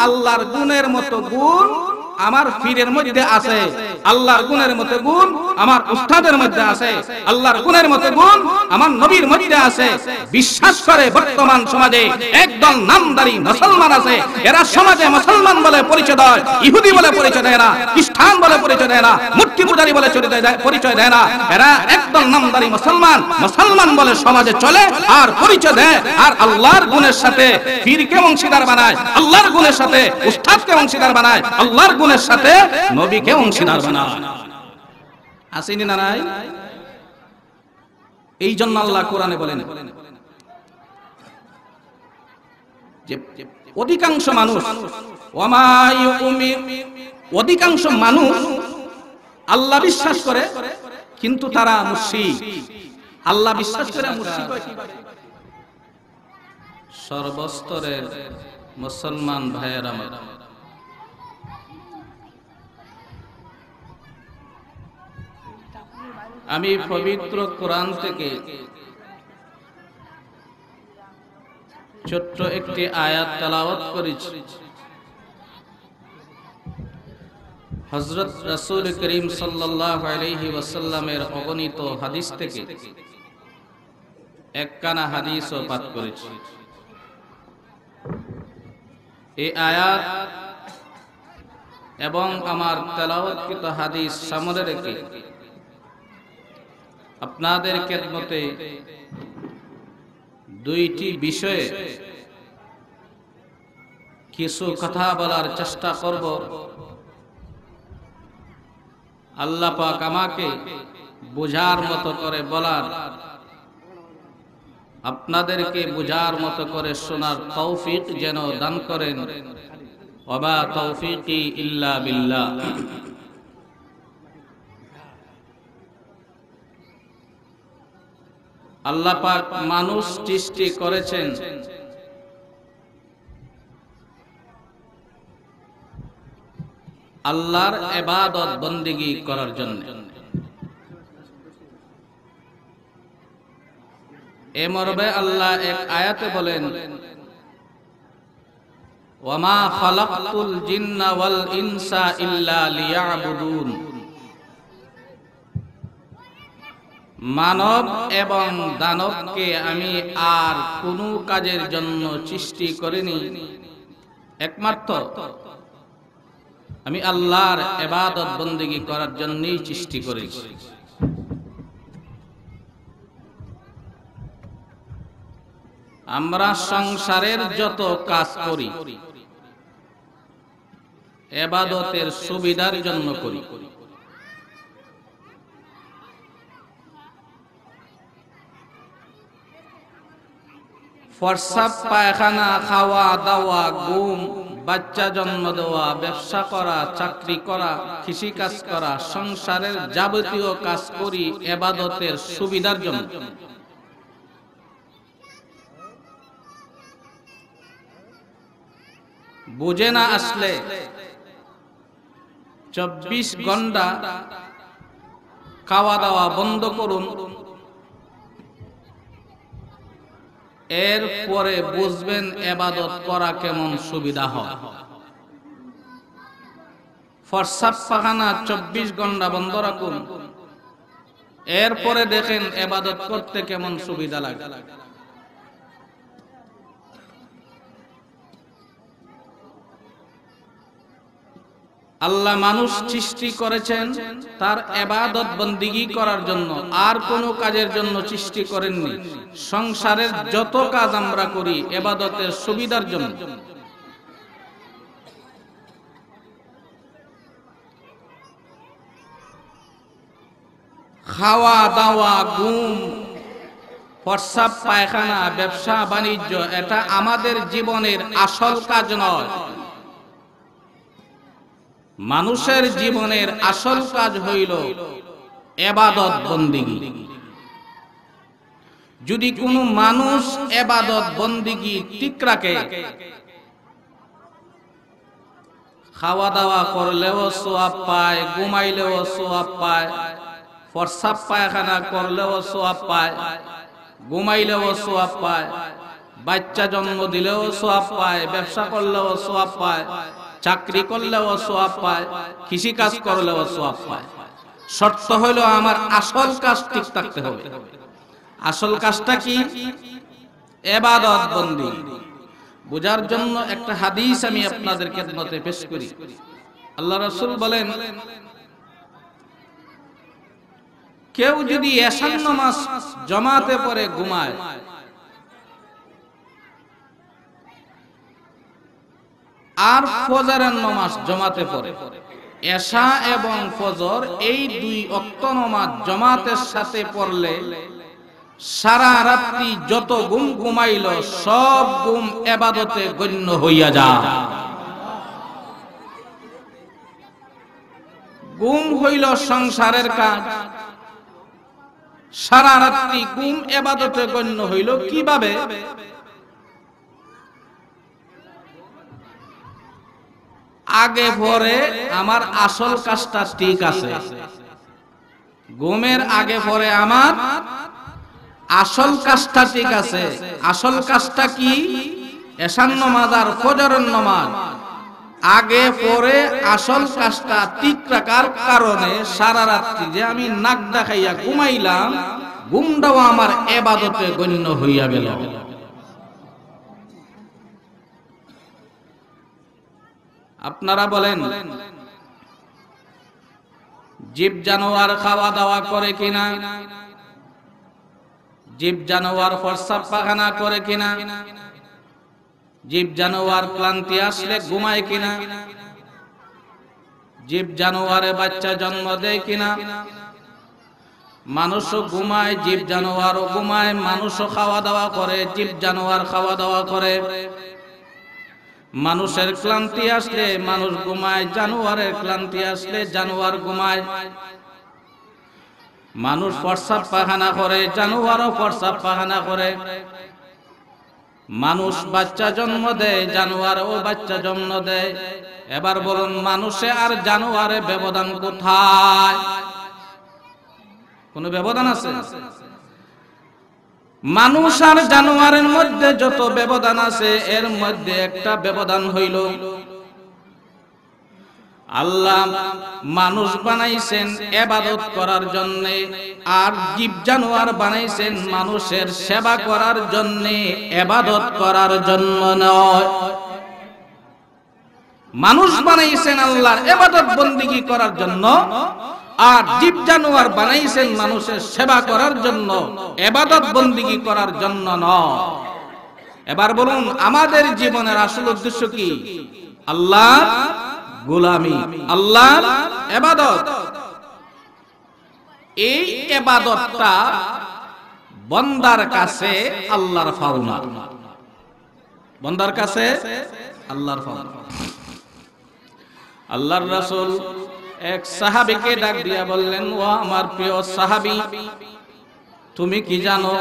আল্লাহর গুণের মতো গুণ আমার পীরের মধ্যে আছে, আল্লাহর গুণের মতো গুণ আমার উস্তাদের মধ্যে আছে, আল্লাহর গুণের মতো গুণ আমার নবীর মধ্যে আছে বিশ্বাস করে বর্তমান সমাজে একদল নামদারি মুসলমান আছে। এরা সমাজে মুসলমান বলে পরিচয় দেয়, ইহুদি বলে পরিচয় দেয় না, খ্রিস্টান বলে পরিচয় দেয় না, মূর্তি পূজারী বলে পরিচয় দেয় না। এরা একদল নামদারি মুসলমান, মুসলমান বলে সমাজে চলে আর পরিচয় দেয়, আর আল্লাহর গুণের সাথে পীরকে অংশীদার বানায়, আল্লাহর গুণের সাথে উস্তাদকে অংশীদার বানায়, আল্লাহর গুণের সাথে নবীকে অংশীদার বানায়। আসেনি না নাই? এই জন্য আল্লাহ কোরআনে বলেন যে অধিকাংশ মানুষ অধিকাংশ মানুষ আল্লাহ বিশ্বাস করে কিন্তু তারা মুশরিক। আল্লাহ বিশ্বাস করে মুশরিক হয় কিভাবে? সর্বস্তরের মুসলমান ভাইয়েরা আমার, আমি পবিত্র কোরআন থেকে ছোট্ট একটি আয়াত তেলাওয়াত করেছি। হযরত রাসূল করিম সাল্লাল্লাহু আলাইহি ওয়াসাল্লামের অগণিত হাদিস থেকে একখানা হাদিসও পাঠ করেছি। এই আয়াত এবং আমার তেলাওয়াতকৃত হাদিস সামনে রেখে আপনাদের খেদমতে দুইটি বিষয়ে কিছু কথা বলার চেষ্টা করব। আল্লাহ পাক আমাকে বোঝার মতো করে বলার, আপনাদেরকে বোঝার মতো করে শোনার তৌফিক যেন দান করেন। ওয়া তৌফিকি ইল্লা বিল্লাহ। আল্লাহ পাক মানুষ সৃষ্টি করেছেন আল্লাহর ইবাদত বন্দেগী করার জন্য। এ মর্মে আল্লাহ এক আয়াতে বলেন, ওয়া মা খালাকতুল জিন্না ওয়াল ইনসা ইল্লা লিয়াবুদুন। মানব এবং দানবকে আমি আর কোনো কাজের জন্য সৃষ্টি করিনি, একমাত্র আমি আল্লাহর ইবাদত বন্দেগী করার জন্যই সৃষ্টি করেছি। আমরা সংসারের যত কাজ করি ইবাদতের সুবিধার জন্য করি। প্রস্রাব পায়খানা, খাওয়া দাওয়া, ঘুম, বাচ্চা জন্ম দেওয়া, ব্যবসা করা, চাকরি করা, কৃষি কাজ করা, সংসারের যাবতীয় কাজ করি ইবাদতের সুবিধার জন্য। বুঝে না আসলে 24 ঘন্টা খাওয়া দাওয়া বন্ধ করুন, এরপরে বুঝবেন ইবাদত করা কেমন সুবিধা হয়। প্রস্রাব পায়খানা 24 ঘন্টা বন্ধ রাখুন, এরপরে দেখেন ইবাদত করতে কেমন সুবিধা লাগে। আল্লাহ মানুষ সৃষ্টি করেছেন তার ইবাদত বন্দেগী করার জন্য, আর কোনো কাজের জন্য সৃষ্টি করেননি। সংসারের যত কাজ আমরা করি ইবাদতের সুবিধার জন্য। খাওয়া দাওয়া, ঘুম, প্রস্রাব পায়খানা, ব্যবসা বাণিজ্য, এটা আমাদের জীবনের আসল কাজ নয়। মানুষের জীবনের আসল কাজ হইল ইবাদত বন্দেগী। যদি কোনো মানুষ ইবাদত বন্দেগী ঠিক রাখে, খাওয়া দাওয়া করলেও সওয়াব পায়, ঘুমাইলেও সওয়াব পায়, প্রস্রাব পায়খানা করলেও সওয়াব পায়, ঘুমাইলেও সওয়াব পায়, বাচ্চা জন্ম দিলেও সওয়াব পায়, ব্যবসা করলেও সওয়াব পায়, চাকরি করলেও সওয়াব পায়, কৃষি কাজ করলেও সওয়াব পায়। শর্ত হলো আমার আসল কাজ ঠিক থাকতে হবে। আসল কাজটা কি? ইবাদত বন্দেগী। বোঝার জন্য একটা হাদিস আমি আপনাদের খেদমতে পেশ করি। আল্লাহ রাসূল বলেন, কেউ যদি এশার নামাজ জামাতে পড়ে ঘুমায়, আর ফজরের নামাজ জামাতে পড়ে, এশা এবং ফজর এই দুই ওয়াক্ত নামাজ জামাতের সাথে পড়লে সারা রাত্রি যত ঘুম ঘুমাইল সব ঘুম ইবাদতে গণ্য হইয়া যায়। ঘুম হইল সংসারের কাজ, সারা রাত্রি ঘুম ইবাদতে গণ্য হইল। কিভাবে? আগে পরে আমার আসল কাজটা ঠিক আছে। ঘুমের আগে পরে আমার আসল কাজটা ঠিক আছে। আসল কাজটা কি? এশার নামাজ আর ফজরের নামাজ আগে পরে আসল কাজটা ঠিক রাখার কারণে সারা রাত্রি যে আমি নাক দেখাইয়া ঘুমাইলাম, ঘুমটাও আমার ইবাদতে গণ্য হইয়া গেল। আপনারা বলেন, জীব জানোয়ার খাওয়া দাওয়া করে কিনা? জীব জানোয়ার প্রস্রাব পায়খানা করে কিনা? জীব জানোয়ার ক্লান্তি আসলে ঘুমায় কিনা? জীব জানোয়ারে বাচ্চা জন্ম দেয় কিনা? মানুষও ঘুমায়, জীব জানোয়ারও ঘুমায়। মানুষও খাওয়া দাওয়া করে, জীব জানোয়ার খাওয়া দাওয়া করে। মানুষের ক্লান্তি আসলে মানুষ ঘুমায়, জানোয়ারের ক্লান্তি আসলে জানোয়ার ঘুমায়। মানুষ প্রস্রাব পায়খানা করে, জানোয়ারও প্রস্রাব পায়খানা করে। মানুষ বাচ্চা জন্ম দেয়, জানোয়ারও বাচ্চা জন্ম দেয়। এবার বলুন, মানুষে আর জানোয়ারে ব্যবধান কোথায়? কোন ব্যবধান আছে? মানুষ আর জানোয়ারের মধ্যে যত ব্যবধান আছে, এর মধ্যে একটা ব্যবধান হইল আল্লাহ মানুষ বানাইছেন ইবাদত করার জন্য, আর জীব জানোয়ার বানাইছেন মানুষের সেবা করার জন্য, ইবাদত করার জন্য নয়। মানুষ বানাইছেন আল্লাহর ইবাদত বন্দেগী করার জন্য, আর জীব জানোয়ার বানাইছেন মানুষের সেবা করার জন্য, ইবাদত বন্দেগী করার জন্য নয়। এবার বলুন, আমাদের জীবনের আসল উদ্দেশ্য কি? আল্লাহর গোলামি, আল্লাহর ইবাদত। এই ইবাদতটা বান্দার কাছে আল্লাহর পাওনা, বান্দার কাছে আল্লাহর পাওনা। আল্লাহর রাসূল এক সাহাবীকে ডাক দিয়া বললেন, ও আমার প্রিয় সাহাবী, তুমি কি জানো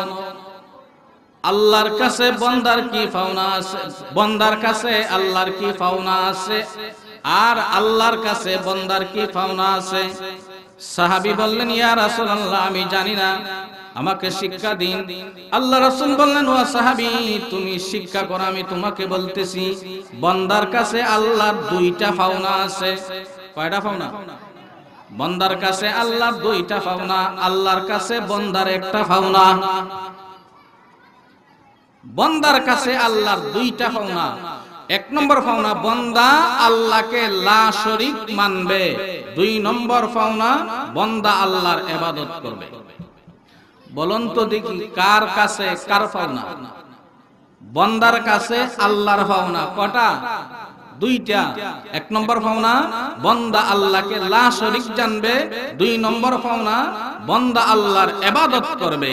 আল্লাহর কাছে বান্দার কি পাওনা আছে? বান্দার কাছে আল্লাহর কি পাওনা আছে, আর আল্লাহর কাছে বান্দার কি পাওনা আছে? সাহাবী বললেন, ইয়া রাসূলুল্লাহ, আমি জানি না, আমাকে শিক্ষা দিন। আল্লাহ রাসূল বললেন, ও সাহাবী, তুমি শিক্ষা করো, আমি তোমাকে বলতেছি। বান্দার কাছে আল্লাহর দুইটা পাওনা আছে। কয়টা পাওনা? বান্দার কাছে আল্লাহর দুইটা পাওনা, আল্লাহর কাছে বান্দার একটা পাওনা। বান্দার কাছে আল্লাহর দুইটা পাওনা। এক নম্বর পাওনা, বান্দা আল্লাহকে লা শরীক মানবে। দুই নম্বর পাওনা, বান্দা আল্লাহর ইবাদত করবে। বলুন তো দেখি, কার কাছে কার পাওনা? বান্দার কাছে আল্লাহর পাওনা কটা? দুইটা। এক নম্বর পাওনা, বান্দা আল্লাহকে লা শরীক জানবে। দুই নম্বর পাওনা, বান্দা আল্লাহর ইবাদত করবে।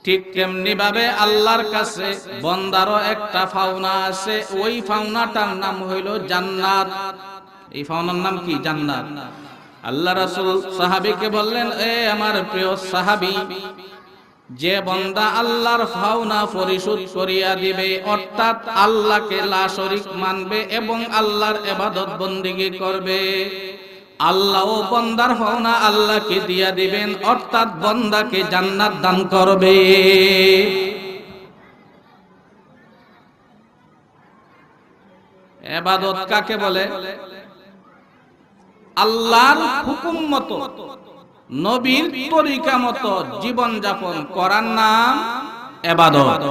ঠিক তেমনি ভাবে আল্লাহর কাছে বান্দারও একটা পাওনা আছে। ওই পাওনাটার নাম হইল জান্নাত। এই পাওনার নাম কি? জান্নাত। আল্লাহ রাসূল সাহাবীকে বললেন, এ আমার প্রিয় সাহাবী, যে বান্দা আল্লাহর পাওনা পরিশোধ করিয়া দিবে, অর্থাৎ আল্লাহকে লা শরীক মানবে এবং আল্লাহর ইবাদত বন্দেগী করবে, আল্লাহও বান্দার পাওনা আল্লাহকে দিয়া দিবেন, অর্থাৎ বান্দাকে জান্নাত দান করবে। ইবাদত কাকে বলে? আল্লাহর হুকুম মতো নবীর তরিকা মতো জীবন যাপন করার নাম ইবাদত।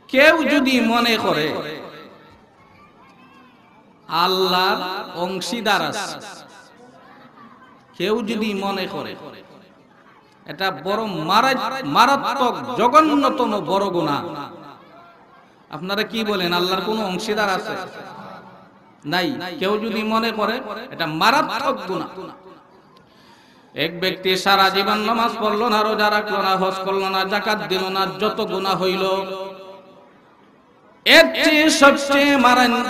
কেউ যদি মনে করে আল্লাহর অংশীদার আছে, কেউ যদি মনে করে, এটা বড় মারাত্মক জঘন্যতম বড় গুনাহ। আপনারা কি বলেন, আল্লাহর কোনো অংশীদার আছে? নাই। কেউ যদি মনে করে, এটা মারাত্মক গুনাহ। এক ব্যক্তি সারা জীবন নামাজ পড়লো না, রোজা রাখলো না, হজ করলো না, যাকাত দিল না, যত গুনাহ হইল, এর চেয়ে সবচেয়ে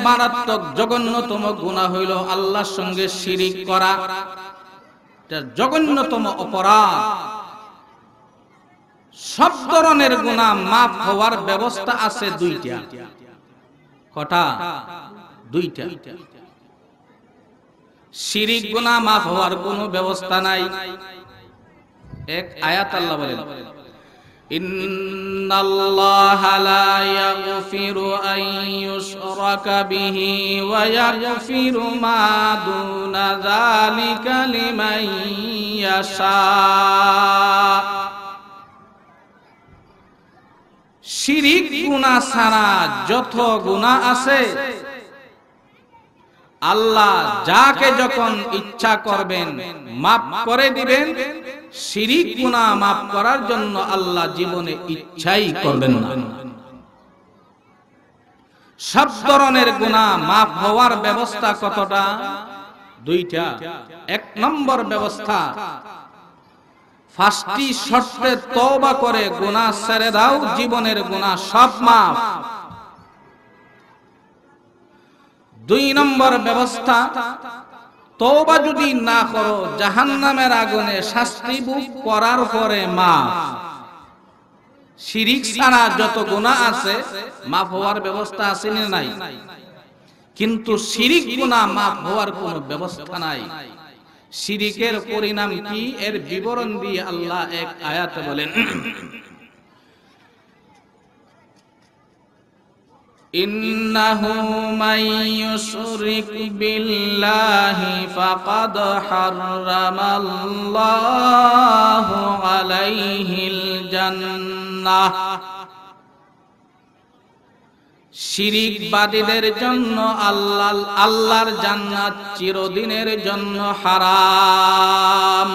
মারাত্মক জঘন্যতম গুনাহ হইল আল্লাহর সঙ্গে শিরিক করা। এটা জঘন্যতম অপরাধ। সব ধরনের গুনাহ মাফ হওয়ার ব্যবস্থা আছে দুইটা। কটা? দুইটা। শিরিক গুনাহ মাফ হওয়ার কোনো ব্যবস্থা নাই। এক আয়াত আল্লাহ বলেন, ইন্নাল্লাহা লা ইয়াগফিরু আন ইউশরাকা বিহি ওয়া ইয়াগফিরু মা দুনা যালিকা লিমান ইয়াশা। শিরিক গুনাহ ছাড়া যত গুনাহ আছে আল্লাহ যাকে যখন ইচ্ছা করবেন মাফ করে দিবেন। শিরিক গুনাহ মাফ করার জন্য আল্লাহ জীবনে ইচ্ছাই করবেন না। সব ধরনের গুনাহ মাফ হওয়ার ব্যবস্থা কতটা? দুইটা। এক নম্বর ব্যবস্থা, ফার্স্টটি শর্তে তওবা করে গুনাহ ছেড়ে দাও, জীবনের গুনাহ সব মাফ। দুই নম্বর ব্যবস্থা, তওবা যদি না করো জাহান্নামের আগুনে শাস্তি ভোগ করার পরে মাফ। শিরিক ছাড়া যত গুনাহ আছে মাফ হওয়ার ব্যবস্থা আছে না নাই? কিন্তু শিরিক গুনাহ মাফ হওয়ার কোনো ব্যবস্থা নাই। শিরিকের পরিণাম কি এর বিবরণ দিয়ে আল্লাহ এক আয়াতে বলেন, ইন্নাহু মান ইউশরিক বিল্লাহি ফাকাদ হারামাল্লাহু আলাইহিল জান্নাহ। শিরিকবাদীদের জন্য আল্লাহর জান্নাত চিরদিনের জন্য হারাম।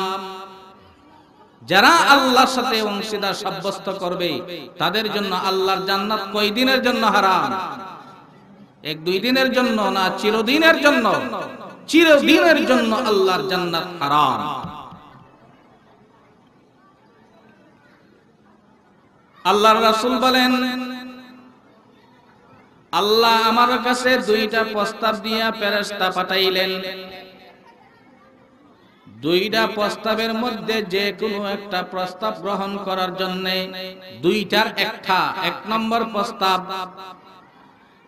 যারা আল্লাহর সাথে অংশীদার সাব্যস্ত করবে তাদের জন্য আল্লাহর জান্নাত কয় দিনের জন্য হারাম? এক দুই দিনের জন্য না, চিরদিনের জন্য। চিরদিনের জন্য আল্লাহর জান্নাত হারাম। আল্লাহর রাসূল বলেন, আল্লাহ আমার কাছে দুইটা প্রস্তাব দিয়া ফেরেশতা পাঠাইলেন। দুইটা প্রস্তাবের মধ্যে যে কোনো একটা প্রস্তাব গ্রহণ করার জন্য দুইটার একটা। এক নম্বর প্রস্তাব,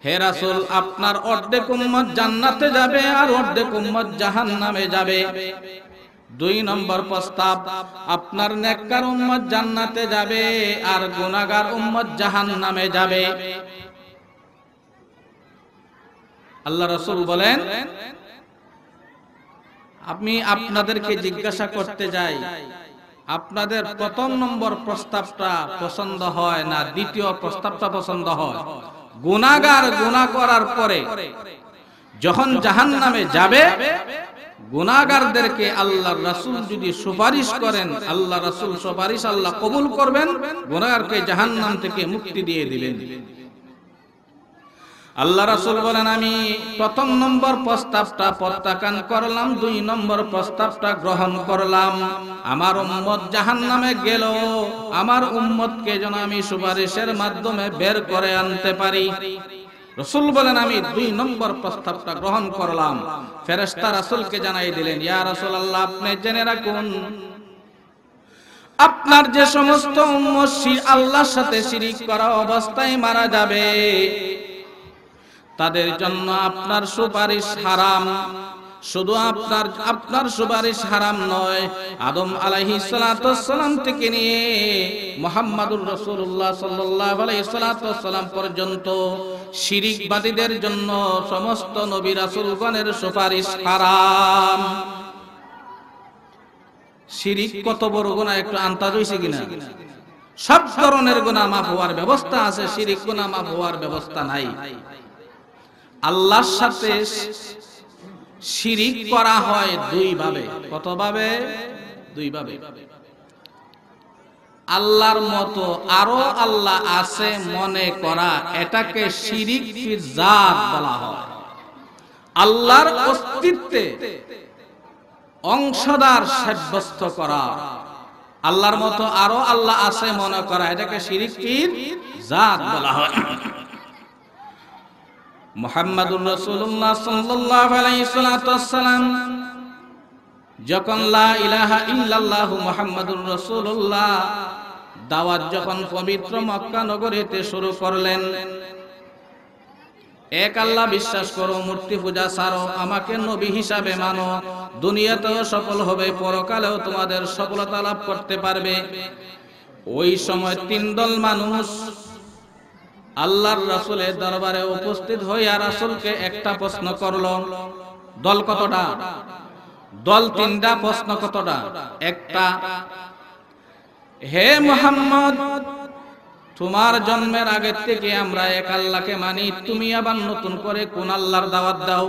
হে রাসূল আপনার অর্ধেক উম্মত জান্নাতে যাবে আর অর্ধেক উম্মত জাহান্নামে যাবে। দুই নম্বর প্রস্তাব, আপনার নেককার উম্মত জান্নাতে যাবে আর গুনাহগার উম্মত জাহান্নামে যাবে। আল্লাহ রাসূল বলেন, আমি আপনাদেরকে জিজ্ঞাসা করতে যাই, আপনাদের প্রথম নম্বর প্রস্তাবটা পছন্দ হয় না দ্বিতীয় প্রস্তাবটা পছন্দ হয়? গুনাহগার গুনাহ করার পরে যখন জাহান্নামে যাবে, গুনাহগারদেরকে আল্লাহর রাসূল যদি সুপারিশ করেন, আল্লাহ রাসূল সুপারিশ আল্লাহ কবুল করবেন, গুনাহগারকে জাহান্নাম থেকে মুক্তি দিয়ে দিবেন। আল্লাহ রাসূল বলেন, আমি প্রথম নম্বর প্রস্তাবটা প্রত্যাখ্যান করলাম, দুই নম্বর প্রস্তাবটা গ্রহণ করলাম। আমার উম্মত জাহান্নামে গেল, আমার উম্মতকে যেন আমি সুপারিশের মাধ্যমে বের করে আনতে পারি। রাসূল বলেন, আমি দুই নম্বর প্রস্তাবটা গ্রহণ করলাম। ফেরেশতা রাসূলকে জানাই দিলেন, ইয়া রাসূলুল্লাহ আপনি জেনে রাখুন, আপনার যে সমস্ত উম্মত আল্লাহর সাথে শিরিক করা অবস্থায় মারা যাবে তাদের জন্য আপনার সুপারিশ হারাম। শুধু আপনার সুপারিশ হারাম নয়, আদম আলাইহিস সালাতু ওয়াসসালাম থেকে নিয়ে মুহাম্মাদুর রাসূলুল্লাহ সাল্লাল্লাহু আলাইহি সাল্লাম পর্যন্ত শিরিকবাদীদের জন্য সমস্ত নবী রাসূলগণের সুপারিশ হারাম। শিরিক কত বড় গুনাহ একটু আন্দাজ হইছে কিনা? সব ধরনের গুনাহ মাফ হওয়ার ব্যবস্থা আছে, শিরিক গুনাহ মাফ হওয়ার ব্যবস্থা নাই। আল্লাহর সাথে শিরিক করা হয় দুই ভাবে। কত ভাবে? দুই ভাবে। আল্লাহর মতো আরো আল্লাহ আছে মনে করা, এটাকে শিরিক ফি জাত বলা হয়। আল্লাহর অস্তিত্বে অংশদার সাব্যস্ত করা, আল্লাহর মতো আরো আল্লাহ আছে মনে করা, এটাকে শিরিক ফি জাত বলা হয়। মুহাম্মাদুর রাসূলুল্লাহ সাল্লাল্লাহু আলাইহি ওয়াসাল্লাম যখন লা ইলাহা ইল্লাল্লাহ মুহাম্মাদুর রাসূলুল্লাহ দাওয়াত যখন পবিত্র মক্কা নগরীতে শুরু করলেন, এক আল্লাহ বিশ্বাস করো, মূর্তি পূজা ছাড়ো, আমাকে নবী হিসাবে মানো, দুনিয়াতেও সফল হবে, পরকালেও তোমাদের সফলতা লাভ করতে পারবে। ওই সময় তিন দল মানুষ আল্লাহর রাসূলের দরবারে উপস্থিত হইয়া রাসূলকে একটা প্রশ্ন করলো। দল কতটা? দল তিনটা। প্রশ্ন কতটা? একটা, হে মুহাম্মদ, তোমার জন্মের আগে থেকে আমরা এক আল্লাহকে মানি, তুমি আবার নতুন করে কোন আল্লাহর দাওয়াত দাও?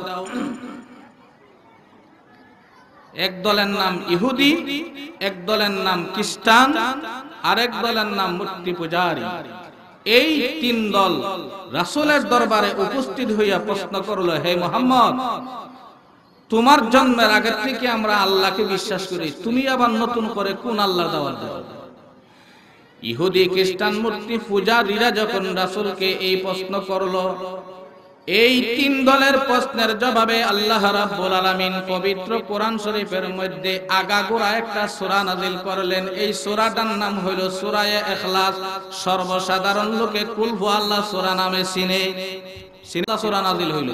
এক দলের নাম ইহুদি, এক দলের নাম খ্রিস্টান, আরেক দলের নাম মূর্তি পূজারী। এই তিন দল রাসূলের দরবারে উপস্থিত হইয়া প্রশ্ন করলো, হে মুহাম্মদ, তোমার জন্মের আগে থেকে আমরা আল্লাহকে বিশ্বাস করি, তুমি আবার নতুন করে কোন আল্লাহর দাওয়াত দাও? ইহুদি, খ্রিস্টান, মূর্তি পূজারীরা যখন রাসূলকে এই প্রশ্ন করলো, এই তিন দলের প্রশ্নের জবাবে আল্লাহ রাব্বুল আলামিন পবিত্র কোরআন শরীফের মধ্যে আগাগোড়া একটা সূরা নাযিল করলেন। এই সূরাটার নাম হইল সূরা ইখলাস। সর্বসাধারণ লোকে কুল হুয়াল্লাহ সূরা নামে চিনে। সূরা নাযিল হইল।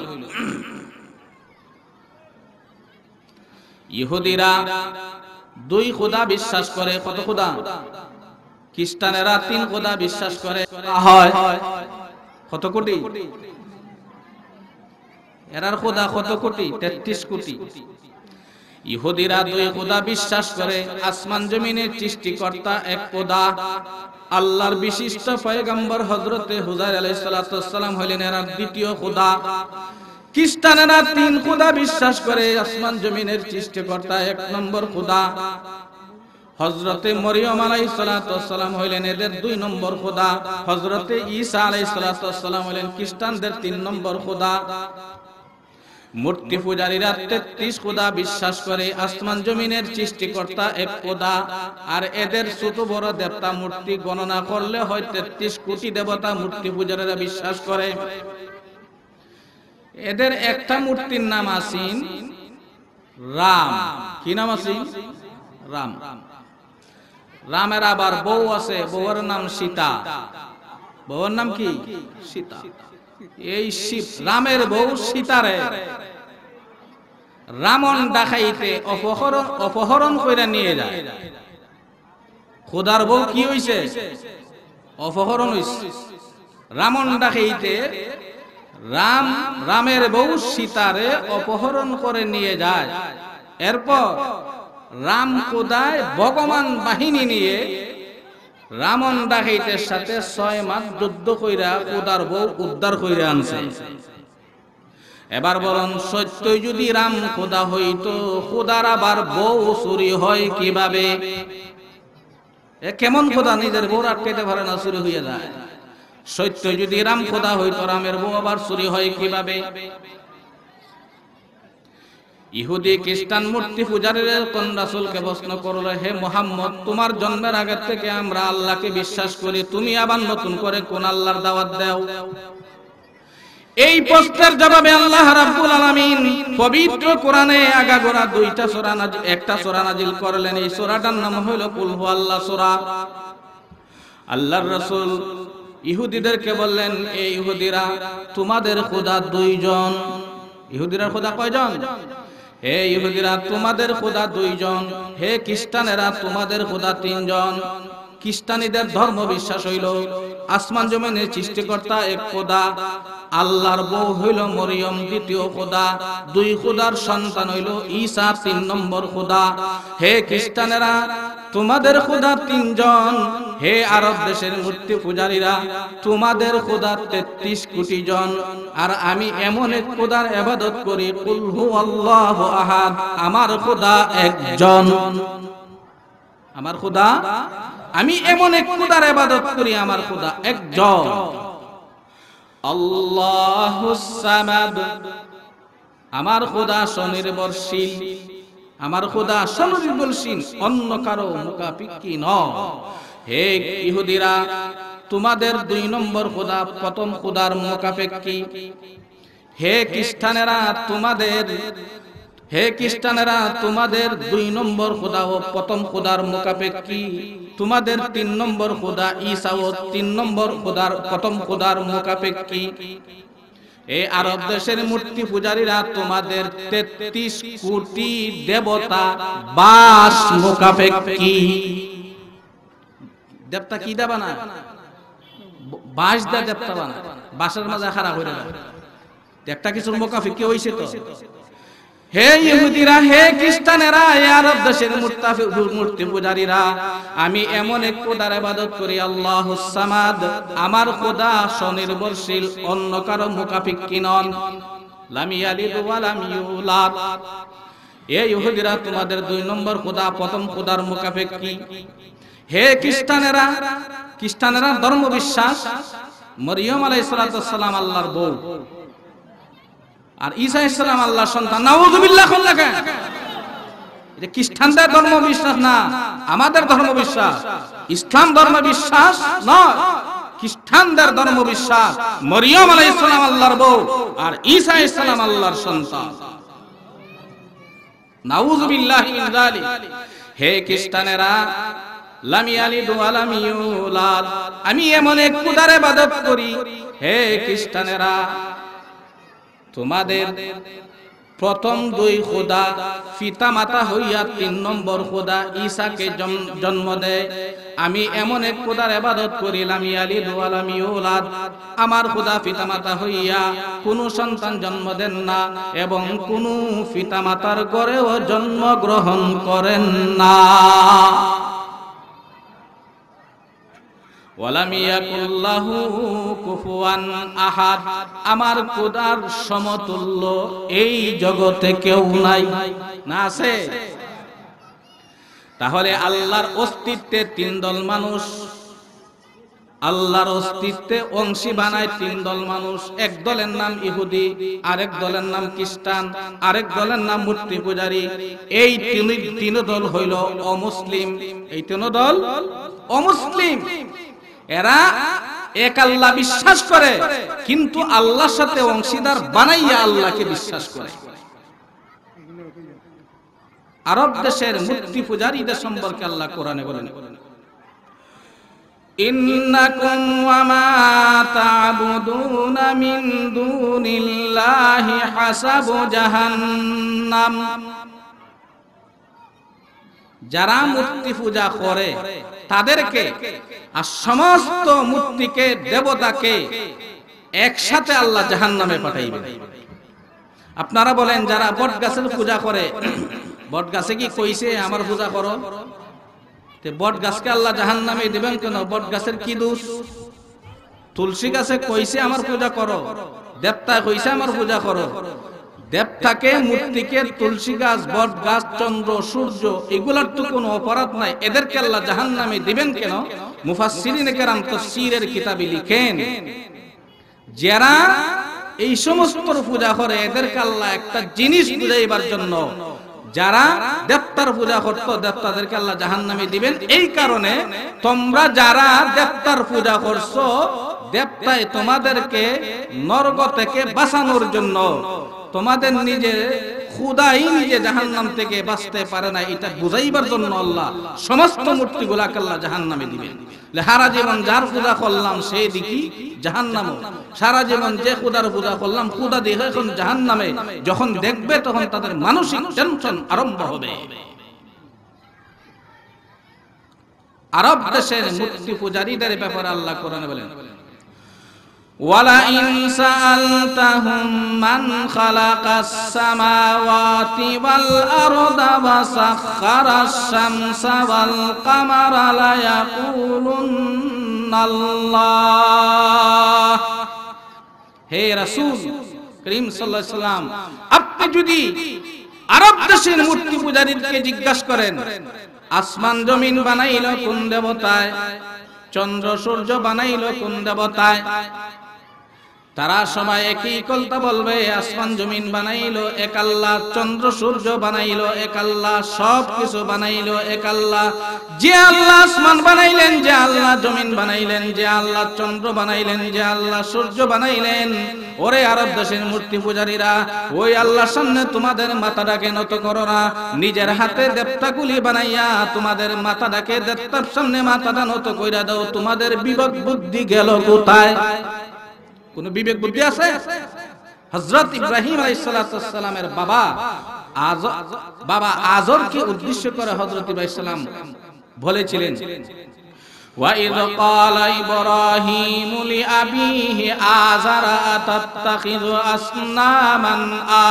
ইহুদিরা দুই খোদা বিশ্বাস করে। কত খোদা? খ্রিস্টানেরা তিন খোদা বিশ্বাস করে। হয় কত কোটি? এরার খোদা কত কোটি? 33 কোটি। ইহুদিরা দুই খোদা বিশ্বাস করে। আসমান জমিনের সৃষ্টিকর্তা এক খোদা, আল্লাহর বিশিষ্ট পয়গম্বর হযরতে হুযায়র আলাইহিস সালাতু ওয়াস সালাম হলেন এর দ্বিতীয় খোদা। খ্রিস্টানেরা তিন খোদা বিশ্বাস করে। আসমান জমিনের সৃষ্টিকর্তা এক নম্বর খোদা, হযরতে মরিয়ম আলাইহিস সালাতু ওয়াস সালাম হলেন এদের দুই নম্বর খোদা, হযরতে ঈসা আলাইহিস সালাতু ওয়াস সালাম হলেন খ্রিস্টানদের তিন নম্বর খোদা। মূর্তি পূজারীরা 33 খোদা বিশ্বাস করে। আসমান জমিনের সৃষ্টিকর্তা এক খোদা, আর এদের ছোট বড় দেবতা মূর্তি গণনা করলে হয় 33 কোটি দেবতা মূর্তি পূজারীরা বিশ্বাস করে। এদের একটা মূর্তির নাম আসিন রাম। কি নাম আসিন? রাম। রামের আবার বউ আছে, বউর নাম সীতা। বউর নাম কি? সীতা। এই রামের বউ সীতারে রামন ডাকাইতে অপহরণ কইরা নিয়ে যায়। খোদার বউ কি হইছে? অপহরণ হইছে। রামন ডাকাইতে রামের বউ সীতারে অপহরণ করে নিয়ে যায়। এরপর রাম খোদায় ভগবান বাহিনী নিয়ে রামন ডাকাইতের সাথে 6 মাস যুদ্ধ কইরা খোদার বউ উদ্ধার কইরা আনছে। এবার বলুন, সত্যই যদি রাম খোদা হইতো, খোদার আবার বউ চুরি হয় কিভাবে? কেমন খোদা নিজের বউ আটকাইতে পারে না, চুরি হইয়া যায়? সত্যই যদি রাম খোদা হইতো, রামের বউ আবার চুরি হয় কিভাবে? ইহুদি, খ্রিস্টান, মূর্তি পূজারীরা কোন রাসূলকে প্রশ্ন করলো, হে মুহাম্মদ, তোমার জন্মের আগে থেকে আমরা আল্লাহকে বিশ্বাস করি, তুমি আবার নতুন করে কোন আল্লাহর দাওয়াত দাও? এই প্রশ্নের জবাবে আল্লাহ রাব্বুল আলামিন পবিত্র কোরআনে আগাগোড়া দুইটা সূরা একটা সূরা নাযিল করলেন। এই সূরাটার নাম হলো কুল হুয়াল্লাহ সূরা। আল্লাহর রাসূল ইহুদিদেরকে বললেন, এই ইহুদিরা, তোমাদের খোদা দুইজন। ইহুদিরা খোদা কয়জন? হে ইহুদিরা তোমাদের খোদা দুইজন, হে খ্রিস্টানেরা তোমাদের খোদা তিনজন। খ্রিস্টানীদের ধর্ম বিশ্বাস হইল আসমান জমিনের সৃষ্টিকর্তা এক খোদা, আল্লাহর বউ হইল মরিয়ম দ্বিতীয় খোদা, দুই খোদার সন্তান হইল ঈসা তিন নম্বর খোদা। হে খ্রিস্টানেরা তোমাদের খোদা তিনজন, হে আরব দেশের মূর্তি পূজারীরা তোমাদের খোদা 33 কোটি জন, আর আমি এমন এক খোদার ইবাদত করি কুল হুয়াল্লাহু আহাদ, আমার খোদা একজন। আমার খোদা, আমি এমন এক খোদার ইবাদত করি, আমার খোদা একজন। আল্লাহুস সামাদ, আমার খোদা স্বনির্ভরশীল, আমার খোদা স্বনির্ভরশীল, অন্য কারো মুখাপেক্ষী নয়। হে ইহুদিরা তোমাদের দুই নম্বর খোদা প্রথম খোদার মুখাপেক্ষী। হে খ্রিস্টানেরা তোমাদের দুই নম্বর খোদা ও প্রথম খোদার মুখাপেক্ষী। তোমাদের তিন নম্বর খোদা ঈসা ও তিন নম্বর খোদার প্রথম খোদার মুখাপেক্ষী। এই আরব দেশের মূর্তি পূজারীরা তোমাদের 33 কোটি দেবতা বাস মুখাপেক্ষী। দেবতা কি দেবা না, বাস দা দেবতা বানা, বাসের মাঝে খারাপ হয়ে যায়, একটা কিছুর মুখাপেক্ষী হইছে তো। হে ইহুদিরা, হে খ্রিস্টানেরা, হে আরব দেশের মূর্তি পূজারীরা, আমি এমন এক খোদার ইবাদত করি আল্লাহুস সামাদ, আমার খোদা স্বনির্ভরশীল, অন্য কারো মুখাপেক্ষী নন, লাম ইয়ালিদ ওয়া লাম ইউলাদ। হে ইহুদিরা তোমাদের দুই নম্বর খোদা প্রথম খোদার মুখাপেক্ষী। হে খ্রিস্টানেরা ধর্ম বিশ্বাস মরিয়ম আলাইহিস সালাম আল্লাহর বউ, আর ঈসা আলাইহিস সালাম আল্লাহর সন্তান। নাউযুবিল্লাহ। এটা খ্রিস্টানদের ধর্ম বিশ্বাস না, আমাদের ধর্ম বিশ্বাস। ইসলাম ধর্ম বিশ্বাস নয়, খ্রিস্টানদের ধর্ম বিশ্বাস মরিয়ম আলাইহিস সালাম আল্লাহর বউ আর ঈসা আলাইহিস সালাম আল্লাহর সন্তান। নাউযুবিল্লাহ মিন যালিক। হে খ্রিস্টানেরা লাম ইয়ালিদ ওয়া লাম ইউলাদ, আমি এমন এক খোদার ইবাদত করি। হে খ্রিস্টানেরা তোমাদের প্রথম দুই খোদা পিতা মাতা হইয়া তিন নম্বর খোদা ঈসাকে জন্ম দেয়, আমি এমন এক খোদার ইবাদত করি লাম ইয়ালিদ ওয়া লাম ইউলাদ, আমার খোদা পিতা মাতা হইয়া কোনো সন্তান জন্ম দেন না এবং কোনো পিতা মাতার ঘরেও জন্মগ্রহণ করেন না। ওয়ালাম ইয়াকুল্লাহু কুফুয়ান আহাদ, আমার খোদার সমতুল্য এই জগতে কেউ নাই। না আছে? তাহলে আল্লাহর অস্তিত্বে তিন দল মানুষ, আল্লাহর অস্তিত্বে অংশী বানায় তিন দল মানুষ। এক দলের নাম ইহুদি, আরেক দলের নাম খ্রিস্টান, আরেক দলের নাম মূর্তি পূজারী। এই তিন দল হইল অমুসলিম। এই তিন দল অমুসলিম। এরা এক আল্লাহ বিশ্বাস করে কিন্তু আল্লাহর সাথে অংশীদার বানাইয়া আল্লাহকে বিশ্বাস করে। আরব দেশের মূর্তি পূজারীদের সম্পর্কে আল্লাহ কোরআনে বলেন, ইন্নাকুম ওয়া মা তা'বুদুনা মিন দুনিল্লাহি হাসাবু জাহান্নাম। যারা মূর্তি পূজা করে তাদেরকে আর সমস্ত মূর্তিকে দেবতাকে একসাথে আল্লাহ জাহান্নামে পাঠাইবেন। আপনারা বলেন যারা বট গাছের পূজা করে, বট গাছে কি কইছে আমার পূজা করো? বট গাছকে আল্লাহ জাহান্নামে দিবেন কেন? বট গাছের কি দোষ? তুলসী গাছে কইছে আমার পূজা করো, দেবতা কইছে আমার পূজা করো। দেবতাকে, মূর্তিকে, তুলসী গাছ, বট গাছ, চন্দ্র, সূর্য এগুলার তো কোনো অপরাধ নাই, এদেরকে আল্লাহ জাহান্নামে দিবেন কেন? মুফাসসিরিনে কেরাম তাফসীরের কিতাবে লিখেন, যারা এই সমস্ত পূজা করে এদেরকে আল্লাহ একটা জিনিস বুঝাইবার জন্য, যারা দেবতার পূজা করতো দেবতাদেরকে আল্লাহ জাহান্নামে দিবেন। এই কারণে তোমরা যারা দেবতার পূজা করছো দেবতাই তোমাদেরকে নরক থেকে বাঁচানোর জন্য, তোমাদের নিজের খুদাই নিজে জাহান্নাম থেকে বাঁচতে পারে না এটা বুঝাইবার জন্য আল্লাহ সমস্ত মূর্তিগুলাকে আল্লাহ জাহান্নামে দিবেন। সারা জীবন যার পূজা করলাম সেই দিকে জাহান্নামে, সারা জীবন যে খুদার পূজা করলাম খুদা দিয়ে এখন জাহান্নামে যখন দেখবে তখন তাদের মানসিক টেনশন আরম্ভ হবে। আরব দেশের মূর্তি পূজারীদের ব্যাপারে আল্লাহ কোরআনে বলেন, ওয়ালাইন সাআলতাহুম মান খালাকাস সামাওয়াতি ওয়াল আরদা ওয়া সাখখারাশ শামসা ওয়াল কামারা লা ইয়াকুলুন্নাল্লাহ। হে রাসূল করিম সাল্লাল্লাহু আলাইহি সাল্লাম, আপনি যদি আরব দেশের মূর্তি পূজারীদেরকে জিজ্ঞাসা করেন আসমান জমিন বানাইল কোন দেবতায়, চন্দ্র সূর্য বানাইল কোন দেবতায়, তারা সবাই একই কথা বলবে আসমান জমিন বানাইলো এক আল্লাহ, চন্দ্র সূর্য বানাইলো এক আল্লাহ, সব কিছু বানাইলো এক আল্লাহ। যে আল্লাহ আসমান বানাইলেন, যে আল্লাহ জমিন বানাইলেন, যে আল্লাহ চন্দ্র বানাইলেন, যে আল্লাহ সূর্য বানাইলেন, ওরে আরব দেশের মূর্তি পূজারীরা, ওই আল্লাহর সামনে তোমাদের মাথাটাকে নত করো না। নিজের হাতে দেবতাগুলি বানাইয়া তোমাদের মাথাটাকে দেবতার সামনে মাথাটা নত কইরা দাও। তোমাদের বিবেক বুদ্ধি গেল কোথায়? কোন বিবেক বুদ্ধি আছে? হযরত ইব্রাহিম আলাইহিস সালাতু ওয়াস সালামের বাবা আজরকে উদ্দেশ্য করে হযরত ইব্রাহিম সালাম বলেছিলেন, ওয়া ইয ক্বালা ইব্রাহিম লিআবিহি আযারা আতাত্তাখিযু আসনামান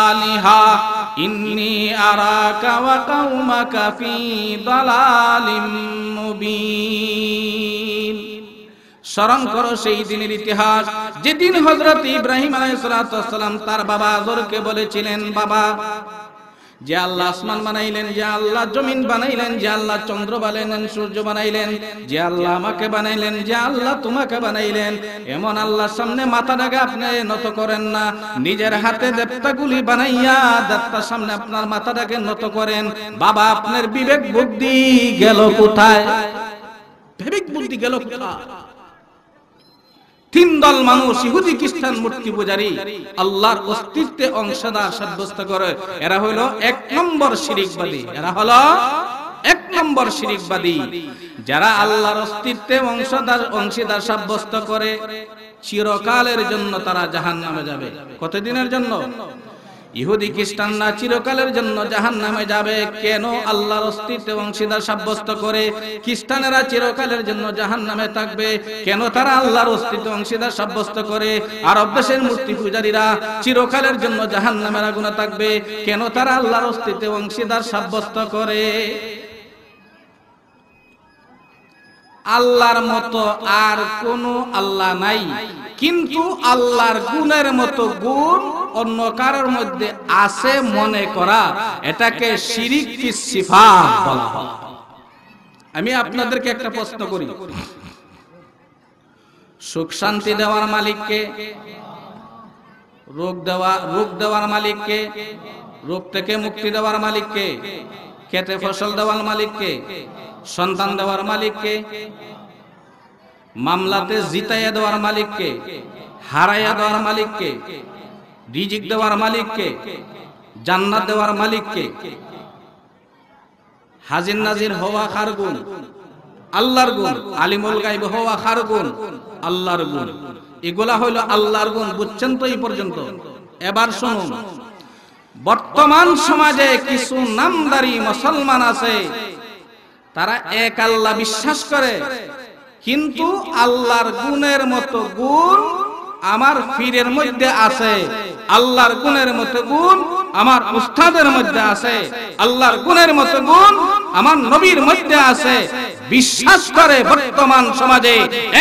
আলিহা ইন্নী আরাকা ওয়া কওমাকা ফী দালালিম মুবিন। স্মরণ করো সেই দিনের ইতিহাস যেদিন হযরত ইব্রাহিম আলাইহিস সালাম তার বাবা আজরকে বলেছিলেন, বাবা যে আল্লাহ আসমান বানাইলেন, যে আল্লাহ জমিন বানাইলেন, যে আল্লাহ চন্দ্র বানাইলেন, সূর্য বানাইলেন, যে আল্লাহ আমাকে বানাইলেন, যে আল্লাহ তোমাকে বানাইলেন, এমন আল্লাহর সামনে মাথাটাকে আপনি নত করেন না। নিজের হাতে দেবতাগুলি বানাইয়া দেবতার সামনে আপনার মাথাটাকে নত করেন। বাবা আপনার বিবেক বুদ্ধি গেল কোথায়? বিবেক বুদ্ধি গেল কোথায়? তিন দল মানুষ, ইহুদি খ্রিস্টান মূর্তি পূজারী, আল্লাহর অস্তিত্বে অংশীদার সাব্যস্ত করে। এরা হলো এক নম্বর শিরিকবাদী। এরা হলো এক নম্বর শিরিকবাদী। যারা আল্লাহর অস্তিত্বে অংশীদার সাব্যস্ত করে চিরকালের জন্য তারা জাহান্নামে যাবে। কতদিনের জন্য? ইহুদি খ্রিস্টানরা চিরকালের জন্য জাহান্নামে যাবে। কেন? আল্লাহর অস্তিত্বে অংশীদার সাব্যস্ত করে। খ্রিস্টানেরা চিরকালের জন্য জাহান্নামে থাকবে। কেন তারা আল্লাহর অস্তিত্বে অংশীদার সাব্যস্ত করে? আরব দেশের মূর্তি পূজারীরা চিরকালের জন্য জাহান্নামের আগুনে থাকবে। কেন তারা আল্লাহর অস্তিত্বে অংশীদার সাব্যস্ত করে? আল্লাহর মতো আর কোনো আল্লাহ নাই, কিন্তু আল্লাহর গুণের মতো গুণ অন্য কারোর মধ্যে আছে মনে করা, এটাকে শিরিক ফি সিফাত বলা হয়। আমি আপনাদেরকে একটা প্রশ্ন করি, সুখ শান্তি দেওয়ার মালিককে? রোগ দেওয়ার মালিককে? রোগ থেকে মুক্তি দেওয়ার মালিককে? খেতে ফসল দেওয়ার মালিককে? সন্তান দেওয়ার মালিককে? মামলাতে জিতাইয়া দেওয়ার মালিককে? হারাইয়া দেওয়ার মালিককে? রিজিক দেওয়ার মালিককে? জান্নাত দেওয়ার মালিককে? হাজির নাজির হওয়া কার গুণ? আল্লাহর গুণ। আলিমুল গায়ব হওয়া কার গুণ? আল্লাহর গুণ। এগুলা হইল আল্লাহর গুণ। বুঝছেন তো এই পর্যন্ত? এবার শুনুন, বর্তমান সমাজে কিছু নামদারি মুসলমান আছে, তারা এক আল্লাহ বিশ্বাস করে, কিন্তু আল্লাহর গুণের মতো গুণ আমার পীরের মধ্যে আছে, আল্লাহর গুণের মতো গুণ আমার উস্তাদের মধ্যে আছে, আল্লাহর গুণের মতো গুণ আমার নবীর মধ্যে আছে বিশ্বাস করে। বর্তমান সমাজে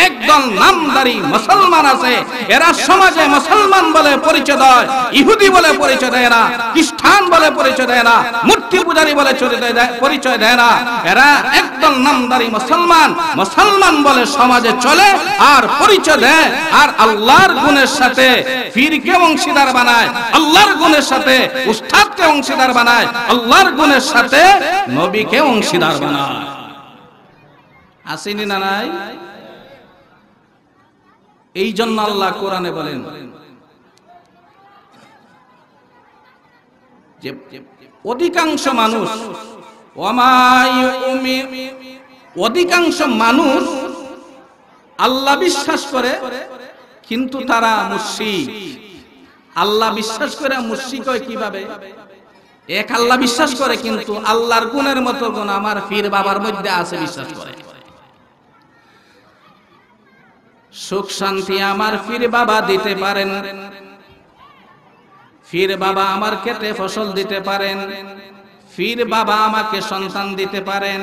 একদল নামদারি মুসলমান আছে, এরা সমাজে মুসলমান বলে পরিচয় দেয়, ইহুদি বলে পরিচয় দেয় না, খ্রিস্টান বলে পরিচয় দেয় না, মূর্তি পূজারী বলে পরিচয় দেয় না। এরা একদল নামদারি মুসলমান বলে সমাজে চলে আর পরিচয় দেয়, আর আল্লাহর গুণের সাথে পীরকে অংশীদার বানায়, আল্লাহর গুণের সাথে উস্তাদকে অংশীদার বানায়, আল্লাহর গুণের সাথে নবীকে অংশীদার বানায়। আসেনি না নাই? এই জন্য আল্লাহ কোরআনে বলেন যে অধিকাংশ মানুষ অধিকাংশ মানুষ আল্লাহ বিশ্বাস করে কিন্তু তারা মুশরিক। আল্লাহ বিশ্বাস করে মুশরিক হয় কিভাবে? এক আল্লাহ বিশ্বাস করে কিন্তু আল্লাহর গুণের মতো গুণ আমার পীর বাবার মধ্যে আছে বিশ্বাস করে। সুখ শান্তি আমার পীর বাবা দিতে পারেন, পীর বাবা আমার খেতে ফসল দিতে পারেন, পীর বাবা আমাকে সন্তান দিতে পারেন,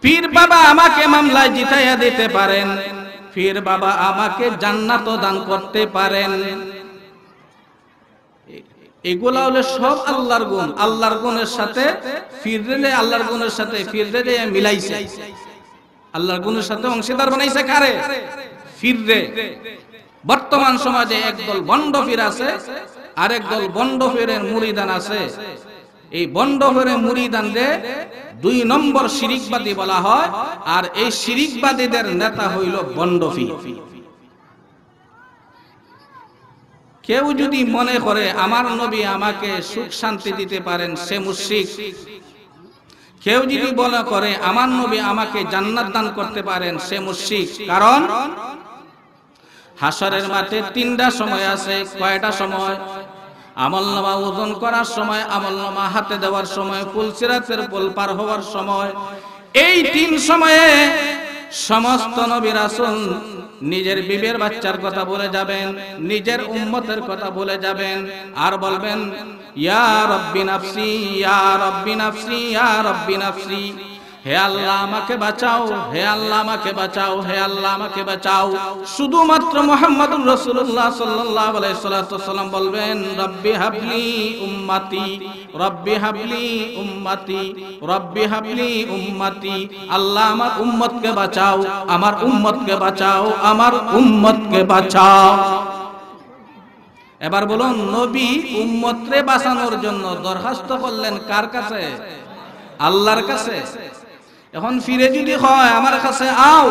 পীর বাবা আমাকে মামলায় জিতাইয়া দিতে পারেন, পীর বাবা আমাকে জান্নাত দান করতে পারেন। এগুলা হলো সব আল্লাহর গুণ। আল্লাহর গুণের সাথে পীররে, আল্লাহর গুণের সাথে পীররে মিলাইছে, আল্লাহর গুণের সাথে অংশীদার বানাইছে কারে? পীররে। বর্তমান সমাজে একদল বন্ড পীর আছে, আরেক দল বন্ড পীরের মুরিদান আছে। এই বন্ড পীরের মুরিদানরে 2 নম্বর শিরিকবাদী বলা হয়, আর এই শিরিকবাদীদের নেতা হইল বন্ড পীর। কেউ যদি মনে করে আমার নবী আমাকে সুখ শান্তি দিতে পারেন, সে মুশরিক। কেউ যদি মনে করে আমার নবী আমাকে জান্নাত দান করতে পারেন, সে মুশরিক। কারণ হাসরের মাঠে 3টা সময় আছে। কয়টা সময়? আমলনামা ওজন করার সময়, আমলনামা হাতে দেওয়ার সময়, পুলসিরাতের পুল পার হওয়ার সময়। এই 3 সময়ে সমস্ত নবী রাসূল নিজের বিবির বাচ্চার কথা বলে যাবেন, নিজের উম্মতের কথা বলে যাবেন, আর বলবেন ইয়া রাব্বি নাফসি, ইয়া রাব্বি নাফসি, ইয়া রাব্বি নাফসি। হে আল্লাহ আমাকে বাঁচাও, হে আল্লাহ আমাকে বাঁচাও, হে আল্লাহ আমাকে বাঁচাও। শুধুমাত্র মুহাম্মদুর রাসূলুল্লাহ সাল্লাল্লাহু আলাইহি ওয়াসাল্লাম বলবেন রব্বি হাবলি উম্মতি, রব্বি হাবলি উম্মতি, রব্বি হাবলি উম্মতি। আল্লাহ আমার উম্মতকে বাঁচাও, আমার উম্মতকে বাঁচাও, আমার উম্মতকে বাঁচাও। এবার বলুন, নবী উম্মতরে বাঁচানোর জন্য দরখাস্ত করলেন কার কাছে? আল্লাহর কাছে। এখন ফিরে যদি হয় আমার কাছে আও,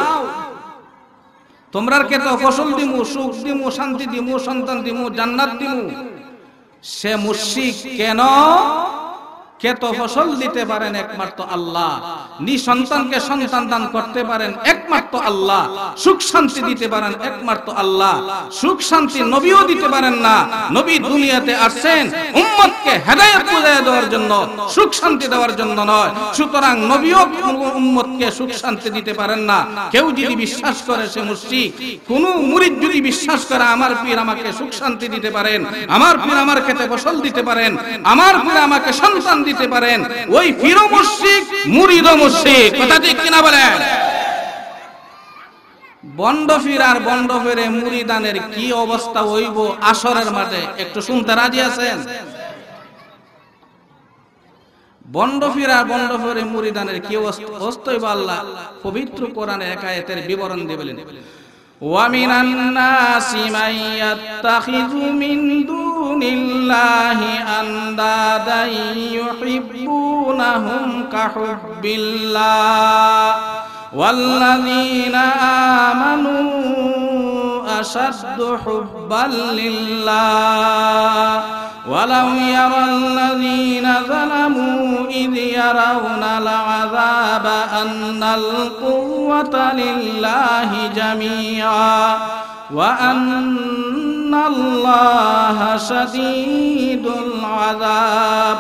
তোমরা কে তো ফসল দিমু, সুখ দিমু, শান্তি দিমু, সন্তান দিমু, জান্নাত দিমু, সে মুশরিক। কেন? কে তো ফসল দিতে পারেন একমাত্র আল্লাহ, নিঃসন্তানকে সন্তান দান করতে পারেন একমাত্র আল্লাহ, সুখ শান্তি দিতে পারেন একমাত্র আল্লাহ। সুখ শান্তি নবীও দিতে পারেন না। নবী দুনিয়াতে আসছেন উম্মতকে হেদায়েত বুঝিয়ে দেওয়ার জন্য, সুখ শান্তি দেওয়ার জন্য নয়। সুতরাং নবীও উম্মতকে সুখ শান্তি দিতে পারেন না। কেউ যদি বিশ্বাস করে সে মুশরিক। কোন মুরিদ যদি বিশ্বাস করে আমার পীর আমাকে সুখ শান্তি দিতে পারেন, আমার পীর আমার খেতে ফসল দিতে পারেন, আমার পীর আমাকে সন্তান দিতে পারেন, ওই পীরও মুশরিক, মুরিদও মুশরিক। কথা ঠিক কিনা বলেন? বন্ড পীর আর বন্ড পীরে মুরিদানের কি অবস্থা হইব আসরের মাঠে, একটু শুনতে রাজি আছেন? বন্ড পীর আর বন্ড পীরে মুরিদানের কি অবস্থা হইব আল্লাহ পবিত্র কোরআনে এক আয়াতের বিবরণ দিবেন। وَمِنَ النَّاسِ مَن يَتَّخِذُ مِن دُونِ اللَّهِ أَندَادًا يُحِبُّونَهُمْ كَحُبِّ اللَّهِ وَالَّذِينَ آمَنُوا أَشَدُّ حُبًّا لِلَّهِ وَلَوْ يَرَى الَّذِينَ ظَلَمُوا إِذْ يَرَوْنَ الْعَذَابَ أَنَّ الْقُوَّةَ لِلَّهِ جَمِيعًا وَأَنَّ اللَّهَ شَدِيدُ الْعَذَابِ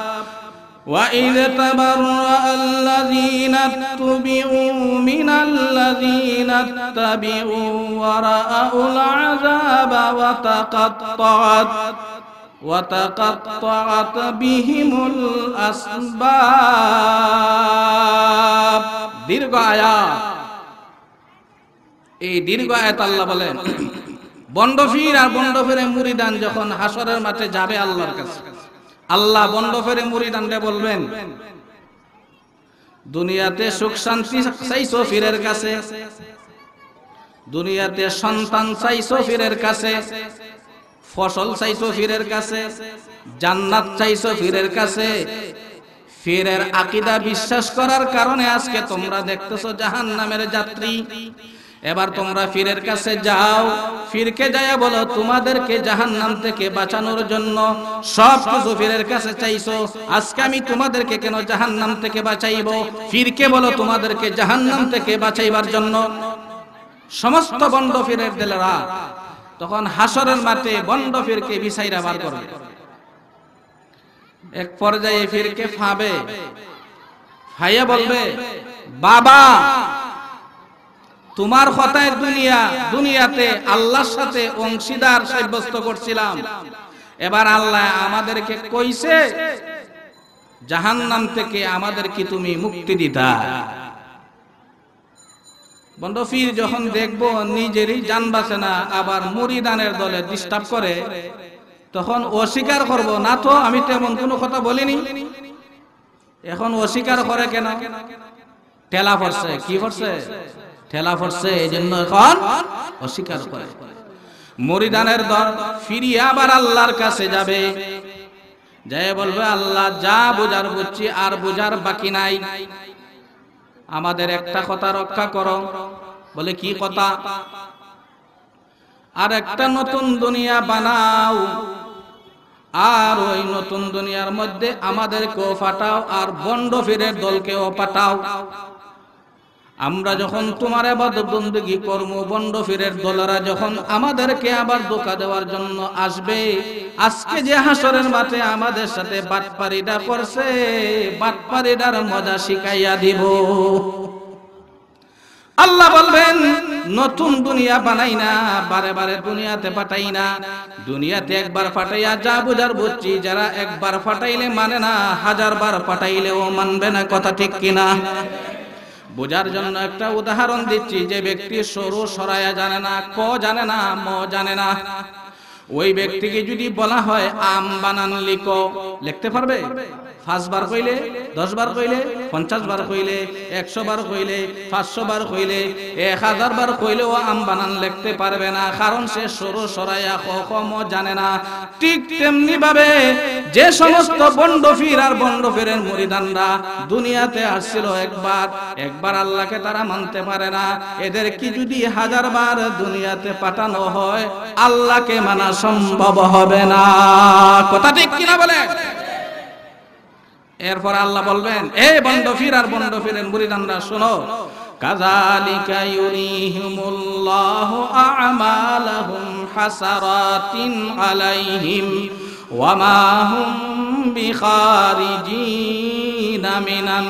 وَإِذْ تَبَرَّأَ الَّذِينَ اتُّبِعُوا مِنَ الَّذِينَ اتَّبَعُوا وَرَأَوُا الْعَذَابَ وَتَقَطَّعَتْ بِهِمُ الْأَسْبَابُ। দীর্ঘ আয়াত। এই দীর্ঘ আয়াত আল্লাহ বলেন বন্ড পীর আর বন্ড পীরে মুরিদান যখন হাসরের মাঠে যাবে আল্লাহর কাছে, আল্লাহ বন্ড পীরে মুরিদানকে বলবেন দুনিয়াতে সুখ শান্তি চাইছো পীরের কাছে, দুনিয়াতে সন্তান চাইছো পীরের কাছে, ফসল চাইছো পীরের কাছে, জান্নাত চাইছো পীরের কাছে। পীরের আকীদা বিশ্বাস করার কারণে আজকে তোমরা দেখতেছো জাহান্নামের যাত্রী। এবার তোমরা ফিরের কাছে যাও, ফিরকে যায়া বলো তোমাদেরকে জাহান্নাম থেকে বাঁচানোর জন্য সব কিছু ফিরের কাছে চাইছো, আজকে আমি তোমাদেরকে কেন জাহান্নাম থেকে বাঁচাইবো? ফিরকে বলো তোমাদেরকে জাহান্নাম থেকে বাঁচাইবার জন্য। সমস্ত বন্ড ফিরের দিলেরা তখন হাসরের মাঠে বন্ড ফিরকে বিছাইরা বার করবে। এক পর্যায়ে ফিরকে ফাবে, ফাইয়া বলবে, বাবা তোমার কথায় দুনিয়াতে আল্লাহর সাথে অংশীদার সাব্যস্ত করছিলাম, এবার আল্লাহ আমাদেরকে কইছে জাহান্নাম থেকে আমাদের কি তুমি মুক্তি দিতা? বন্ড ফির যখন দেখবো নিজেরই জান বাঁচে না, আবার মুরিদানের দলে ডিস্টার্ব করে, তখন অস্বীকার করব না, তো আমি তেমন কোনো কথা বলিনি। এখন অস্বীকার করে কেন? ঠেলা পড়ছে। কি পড়ছে? ঠেলা পড়ছে, এই জন্য এখন অস্বীকার করে। মুরিদানের দল ফিরিয়ে আবার আল্লাহর কাছে যাবে, যাই বলবে আল্লাহ যা বুঝার বুঝছি, আর বুঝার বাকি নাই, আমাদের একটা কথা রক্ষা করো। বলে কি কথা? আর একটা নতুন দুনিয়া বানাও, আর ওই নতুন দুনিয়ার মধ্যে আমাদেরকেও পাঠাও, আর বন্ড ফিরের দলকেও পাঠাও। আমরা যখন তোমার ইবাদত বندگی করব, বন্ড ফিরের দলেরা যখন আমাদেরকে আবার ধোঁকা দেওয়ার জন্য আসবে, আজকে যে হাসরের মাঠে আমাদের সাথে বাটপারিটা করছে, বাটপারিটার মজা শিখাইয়া দিব। আল্লাহ বলবেন নতুন দুনিয়া বানাই না, বারে বারে দুনিয়াতে পাঠাই না, দুনিয়াতে একবার পাঠাইয়া যা বুঝার বুঝছি, যারা একবার পাঠাইলে মানে না, 1000 বার পাঠাইলেও মানবে না। কথা ঠিক কিনা? বোঝার জন্য একটা উদাহরণ দিচ্ছি, যে ব্যক্তি সরু সরায়া জানে না, ক জানে না, ম জানে না, ওই ব্যক্তিকে যদি বলা হয় আম বানান লিখো, লিখতে পারবে? 5 বার কইলে, 10 বার কইলে, 50 বার কইলে, 100 বার কইলে, 500 বার কইলে, 1000 বার কইলেও আম বানান লিখতে পারবে না, কারণ সে সরু সরায়া ক খ ম জানে না। ঠিক তেমনি ভাবে যে সমস্ত বন্ড ফির আর বন্ড ফিরের মুরিদানরা দুনিয়াতে আসছিল একবার আল্লাহকে তারা মানতে পারে না, এদের কি যদি 1000 বার দুনিয়াতে পাঠানো হয়, আল্লাহকে মানা সম্ভব হবে না। কথা ঠিক কিনা বলে? এরপর আল্লাহ বলবেন, এই বন্ড ফির আর বন্ড ফিরের মুরিদানরা শোনো, কাযালিকা ইউরিহিমুল্লাহু আ'মালাহুম হাসারাতিন আলাইহিম ওয়া মা হুম বিখারিজিনা মিনান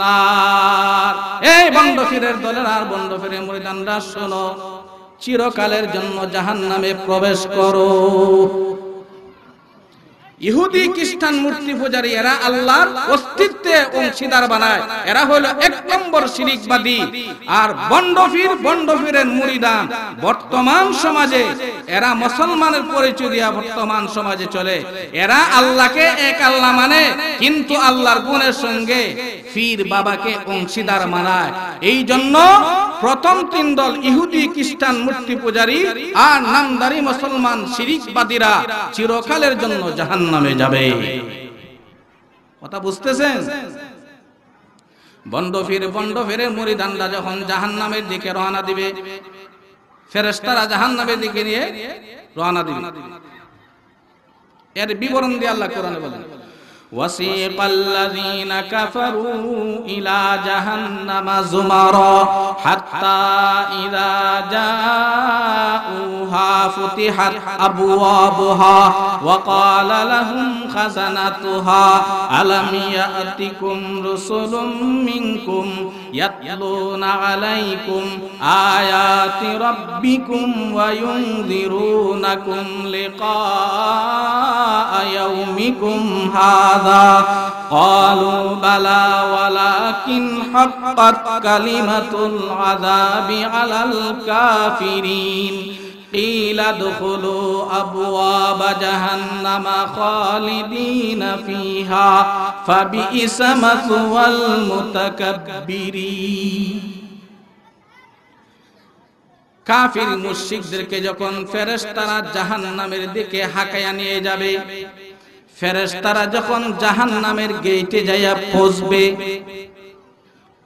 নার। এই বন্ড ফিরের দলের আর বন্ড ফিরের মুরিদানরা শোনো, চিরকালের জন্য জাহান্নামে প্রবেশ করো। ইহুদি খ্রিস্টান মূর্তি পূজারী এরা আল্লাহর অস্তিত্বে অংশীদার বানায়, এরা হলো 1 নম্বর শিরিকবাদী। আর বন্ড ফিরের মুরিদান বর্তমান সমাজে এরা মুসলমানের পরিচয় দিয়া বর্তমান সমাজে চলে। এরা আল্লাহকে এক আল্লাহ মানে, কিন্তু আল্লাহর গুণের সঙ্গে ফির বাবাকে অংশীদার মানায়। এই জন্য প্রথম 3 দল ইহুদি খ্রিস্টান মূর্তি পূজারী আর নামদারি মুসলমান শিরিকবাদীরা চিরকালের জন্য জাহান্নামে যাবে। কথা বুঝতেছেন? বন্ড ফিরের মুরিদানরা যখন জাহান্নামের দিকে রওনা দিবে, ফেরেশতারা জাহান্নামের দিকে নিয়ে রওনা দিবে। এর বিবরণ দিয়ে আল্লাহ কোরআনে বলেন, وسيق الذين كفروا إلى جهنم زمرا حتى إذا جاءوها فتحت أبوابها وقال لهم خزنتها ألم يأتكم رسل منكم يتلون عليكم آيات ربكم وينذرونكم لقاء يومكم هذا قالوا بلى ولكن حقت كلمة العذاب على الكافرين قيل ادخلوا أبواب جهنم خالدين فيها فبئس مثوى المتكبرين। কাফির মুশরিকদেরকে যখন ফেরেশতারা জাহান্নামের দিকে হাঁকায়া নিয়ে যাবে, ফেরেশতারা যখন জাহান্নামের গেটে যাইয়া পৌঁছবে,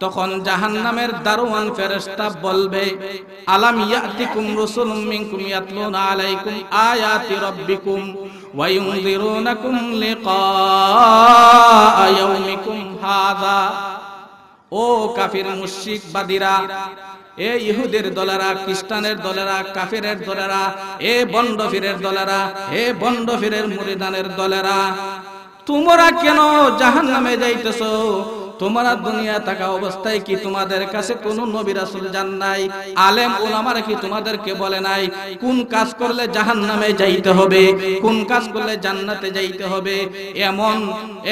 তখন জাহান্নামের দারোয়ান ফেরেশতা বলবে, আলাম ইয়াতিকুম রাসূলুম মিনকুম ইয়াতলুনা আলাইকুম আয়াতি রাব্বিকুম ওয়া ইউনযিরুনাকুম লিকা ইয়াউমিকুম হাযা। ও কাফির মুশরিক বাদীরা, এ ইহুদের দলেরা, খ্রিস্টানের দলেরা, কাফিরের দলেরা, এ বন্ড ফিরের দলেরা, এ বন্ড ফিরের মুরিদানের দলেরা, তোমরা কেন জাহান্নামে যাইতেছো? তোমরা দুনিয়া থাকা অবস্থায় কি তোমাদের কাছে কোন নবী রাসূল যান নাই? আলেম উলামারা কি তোমাদেরকে বলে নাই কোন কাজ করলে জাহান্নামে যাইতে হবে, কোন কাজ করলে জান্নাতে যাইতে হবে?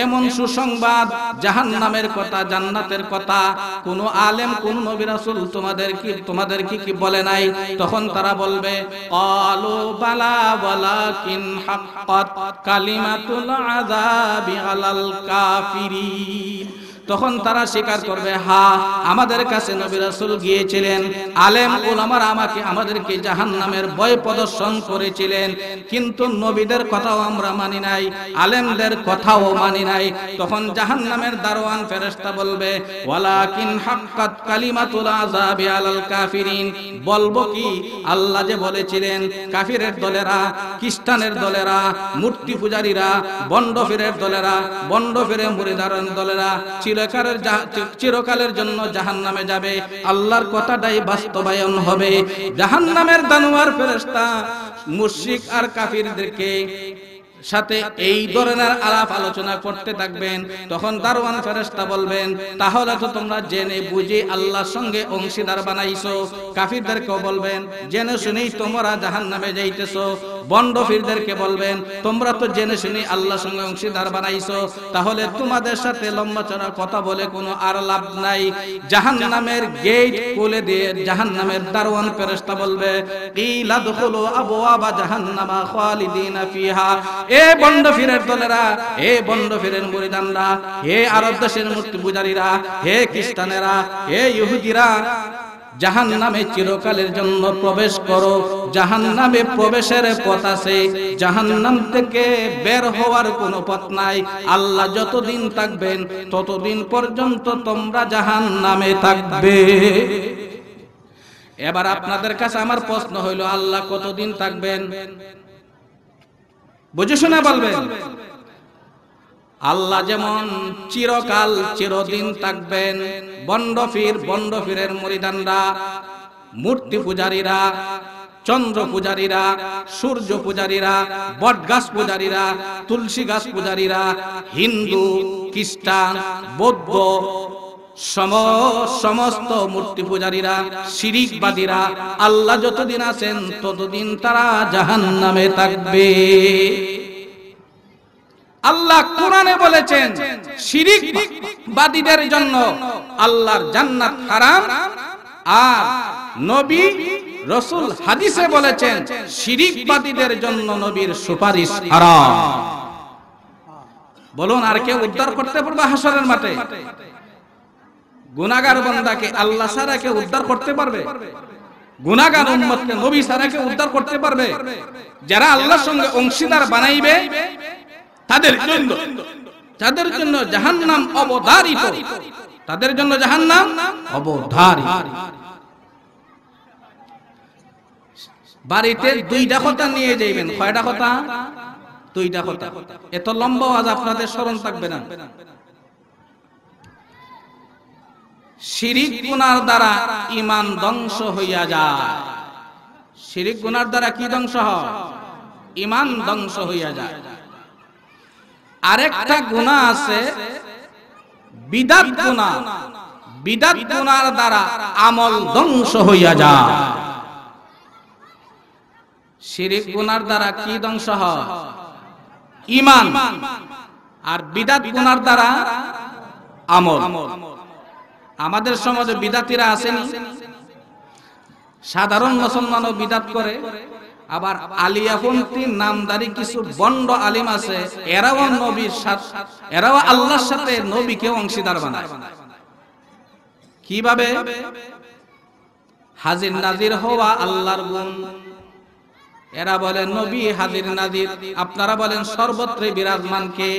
এমন সুসংবাদ, জাহান্নামের কথা, জান্নাতের কথা কোন আলেম, কোন নবী রাসূল তোমাদেরকে কি বলে নাই? তখন তারা বলবে, ক্বালু বালা ওয়ালাকিন হাক্কাত কালিমাতুল আযাবি আলাল কাফিরিন। তখন তারা স্বীকার করবে, হ্যাঁ, আমাদের কাছে নবী রাসূল গিয়েছিলেন, আলেম উলামারা আমাদেরকে জাহান্নামের ভয় প্রদর্শন করেছিলেন, কিন্তু নবীদের কথাও আমরা মানি নাই, আলেমদের কথাও মানি নাই। তখন জাহান্নামের দারোয়ান ফেরেশতা বলবে, ওয়ালাকিন হাক্কাত কালিমাতুল আযাবি আলাল কাফিরিন। বলবো কি, আল্লাহ যে বলেছিলেন কাফিরের দলেরা, খ্রিস্টানের দলেরা, মূর্তি পূজারীরা, বন্ড ফিরের দলেরা, বন্ড ফিরে মুরিদানের দলেরা চিরকালের জন্য জাহান্নামে যাবে, আল্লাহর কথাটাই বাস্তবায়ন হবে। জাহান্নামের দানোয়ার ফেরেশতা মুশরিক আর কাফিরদেরকে সাথে এই ধরনের আলাপ আলোচনা করতে থাকবেন। তখন দারওয়ান ফেরেশতা বলবেন, তাহলে তো তোমরা জেনে বুঝে আল্লাহর সঙ্গে অংশীদার বানাইছো। কাফিরদেরকেও বলবেন, জেনে শুনেই তোমরা জাহান্নামে যাইতেছো। বন্ড ফিরদেরকে বলবেন, তোমরা তো জেনে শুনে আল্লাহর সঙ্গে অংশীদার বানাইছো, তাহলে তোমাদের সাথে লম্বা চড়া কথা বলে কোনো আর লাভ নাই। জাহান্নামের গেট খুলে দিয়ে জাহান্নামের দারওয়ান ফেরেশতা বলবে, ইলা দুখুলু আবওয়াবা জাহান্নামা খালিদিনা ফিহা। এ বন্ড ফিরের দলেরা, এ বন্ড ফিরের মুরিদানরা, হে আরব দেশের মূর্তি পূজারীরা, হে খ্রিস্টানেরা, হে ইহুদিরা, জাহান্নামে চিরকালের জন্য প্রবেশ করো। জাহান্নামে প্রবেশের পথ আছে, জাহান্নাম থেকে বের হওয়ার কোনো পথ নাই। আল্লাহ যতদিন থাকবেন ততদিন পর্যন্ত তোমরা জাহান্নামে থাকবে। এবার আপনাদের কাছে আমার প্রশ্ন হইল, আল্লাহ কতদিন থাকবেন? বুঝে শুনে বলবেন। আল্লাহ যেমন চিরকাল চিরদিন থাকবেন, বন্ড ফিরের মুরিদানরা, মূর্তি পূজারীরা, চন্দ্র পূজারীরা, সূর্য পূজারীরা, বটগাছ পূজারীরা, তুলসী গাছ পূজারীরা, হিন্দু, খ্রিস্টান, বৌদ্ধ, সমস্ত মূর্তি পূজারীরা, শিরিকবাদীরা, আল্লাহ যতদিন আছেন ততদিন তারা জাহান্নামে থাকবে। আল্লাহ কোরআনে বলেছেন শিরিকবাদীদের জন্য আল্লাহর জান্নাত হারাম, আর নবী রাসূল হাদিসে বলেছেন শিরিকবাদীদের জন্য নবীর সুপারিশ হারাম। বলুন, আর কেউ উদ্ধার করতে পারবে হাসরের মাঠে? গুনাহগার বান্দাকে আল্লাহ ছাড়া কেউ উদ্ধার করতে পারবে? গুনাহগার উম্মতকে নবী ছাড়া কেউ উদ্ধার করতে পারবে? যারা আল্লাহর সঙ্গে অংশীদার বানাইবে তাদের জন্য জাহান্নাম অবধারিত, তাদের জন্য জাহান্নাম অবধারিত। বাড়িতে দুইটা কথা নিয়ে যাইবেন। কয়টা কথা? দুইটা কথা। এত লম্বা আজ আপনাদের স্মরণ থাকবে না। শিরিক গুনার দ্বারা ঈমান ধ্বংস হইয়া যায়। শিরিক গুনার দ্বারা কি ধ্বংস হয়? ঈমান ধ্বংস হইয়া যায়। আরেকটা গুনাহ আছে বিদআত গুনাহ। বিদআত গুনার দ্বারা আমল ধ্বংস হইয়া যায়। শিরিক গুনার দ্বারা কি ধ্বংস হয়? ঈমান। আর বিদআত গুনার দ্বারা আমল। আমাদের সমাজে বিদআতীরা আছেন, সাধারণ মুসলমানও বিদআত করে, আবার আলিয়াপন্থী নামদারি কিছু বন্ড আলিম আছে, এরাও নবীর সাথে, এরাও আল্লাহর সাথে নবীকে অংশীদার বানায়। কিভাবে? হাজির নাজির হওয়া আল্লাহর গুণ। এরা বলেন নবী হাজির নাজির, আপনারা বলেন সর্বত্রই বিরাজমান কে?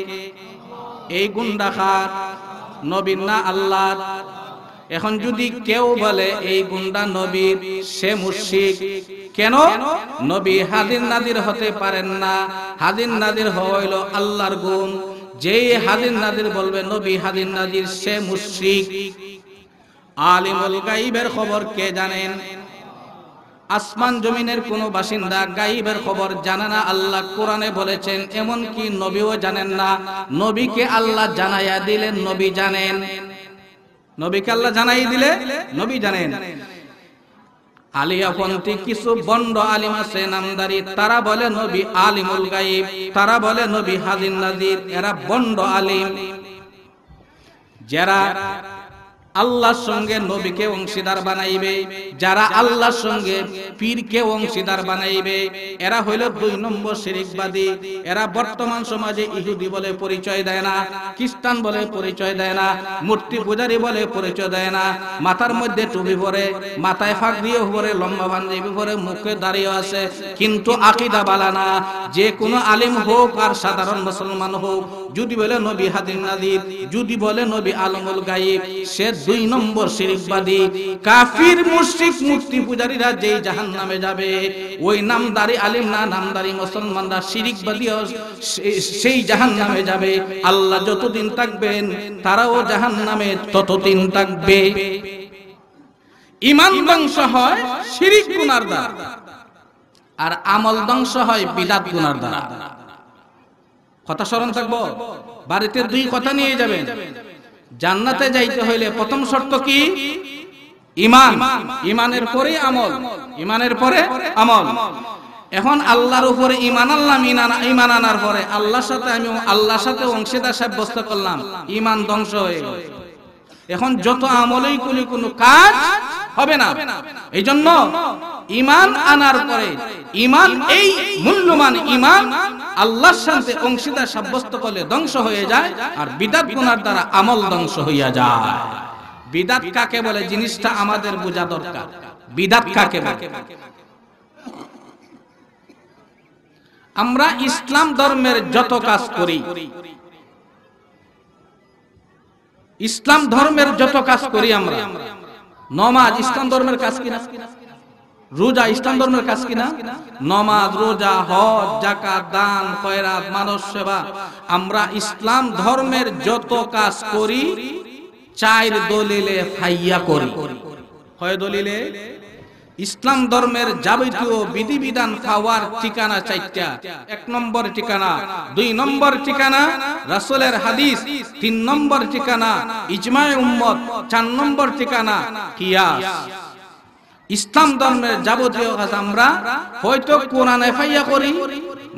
এই গুণ রাখা নবীর না আল্লাহর? এখন যদি কেউ বলে এই গুণটা নবীর, সে মুশরিক। কেন? নবী হাদির নাদির হতে পারেন না। হাদির নাদির হইল আল্লাহর গুণ। যেই হাদির নাদির বলবে নবী হাদির নাদির, সে মুশরিক। আলিমুল গায়বের খবর কে জানেন? আসমান জমিনের কোন বাসিন্দা গায়বের খবর জানে না। আল্লাহ কোরআনে বলেছেন, এমন কি নবীও জানেন না। নবীকে আল্লাহ জানাইয়া দিলেন, নবী জানেন। নবীকে আল্লাহ জানাই দিলে নবী জানেন। আলিয়াপন্থী কিছু বন্ড আলিম আছে নামদারি, তারা বলে নবী আলিমুল গায়ব, তারা বলে নবী হাদির নাদির। এরা বন্ড আলিম, যারা আল্লাহর সঙ্গে নবীকে অংশীদার বানাইবে, যারা আল্লাহর সঙ্গে পীরকে অংশীদার বানাইবে, এরা হইল 2 নম্বর শিরকবাদী। এরা বর্তমান সমাজে ইহুদি বলে পরিচয় দেয় না, খ্রিস্টান বলে পরিচয় দেয় না, মূর্তি পূজারী বলে পরিচয় দেয় না। মাথার মধ্যে টুপি পরে, মাথায় ফাগড়িও পরে, লম্বা পাঞ্জাবি পরে, মুখে দাড়িও আছে, কিন্তু আকীদা বালা না। যে কোনো আলিম হোক আর সাধারণ মুসলমান হোক, যদি বলে নবী হাদির নাদির, যদি বলে নবী আলমুল গায়ব, সে 2 নম্বর শিরকবাদী। কাফির মুশরিক মূর্তি পূজারীরা যেই জাহান্নামে যাবে, ওই নামদারি আলিম না, নামদারি মুসলমানরা শিরকবাদী সেই জাহান্নামে যাবে। আল্লাহ যতদিন থাকবেন তারাও জাহান্নামে ততদিন থাকবে। ঈমান ধ্বংস হয় শিরক গুনার দ্বারা, আর আমল ধ্বংস হয় বিদআত গুনার দ্বারা। কথা স্মরণ থাকবো। বাড়িতে 2 কথা নিয়ে যাবেন। জান্নাতে যাইতে হইলে প্রথম শর্ত কি? ঈমান। ঈমানের পরে আমল, ঈমানের পরে আমল। এখন আল্লাহর উপরে ঈমান আনলাম, ঈমান আনার পরে আল্লাহর সাথে আমি আল্লাহর সাথে অংশীদার সাব্যস্ত করলাম, ঈমান ধ্বংস হয়ে গেল। এখন যত আমলই করি কোনো কাজ হবে না। এইজন্য ঈমান আনার পরে, ঈমান এই মূল্যবান ঈমান আল্লাহর সাথে অংশীদার সাব্যস্ত করলে ধ্বংস হয়ে যায়, আর বিদআত গুনার দ্বারা আমল ধ্বংস হইয়া যায়। বিদআত কাকে বলে জিনিসটা আমাদের বোঝা দরকার। বিদআত কাকে বলে? আমরা ইসলাম ধর্মের যত কাজ করি, ইসলাম ধর্মের যত কাজ করি, আমরা নামাজ ইসলাম ধর্মের কাজ কিনা? রোজা ইসলাম ধর্মের কাজ কিনা? নামাজ, রোজা, হজ, যাকাত, দান, খয়রাত, মানব সেবা, আমরা ইসলাম ধর্মের যত কাজ করি 4 দলিলে ফাইয়া করি। কয় দলিলে? ইসলাম ধর্মের যাবতীয় বিধিবিধান পাওয়ার ঠিকানা 4টা। 1 নম্বর ঠিকানা, 2 নম্বর ঠিকানা রাসূলের হাদিস, 3 নম্বর ঠিকানা ইজমায়ে উম্মত, 4 নম্বর ঠিকানা কিয়াস। ইসলাম ধর্মের যাবতীয় কাজ আমরা হয়তো কোরআনে ফাইয়া করি,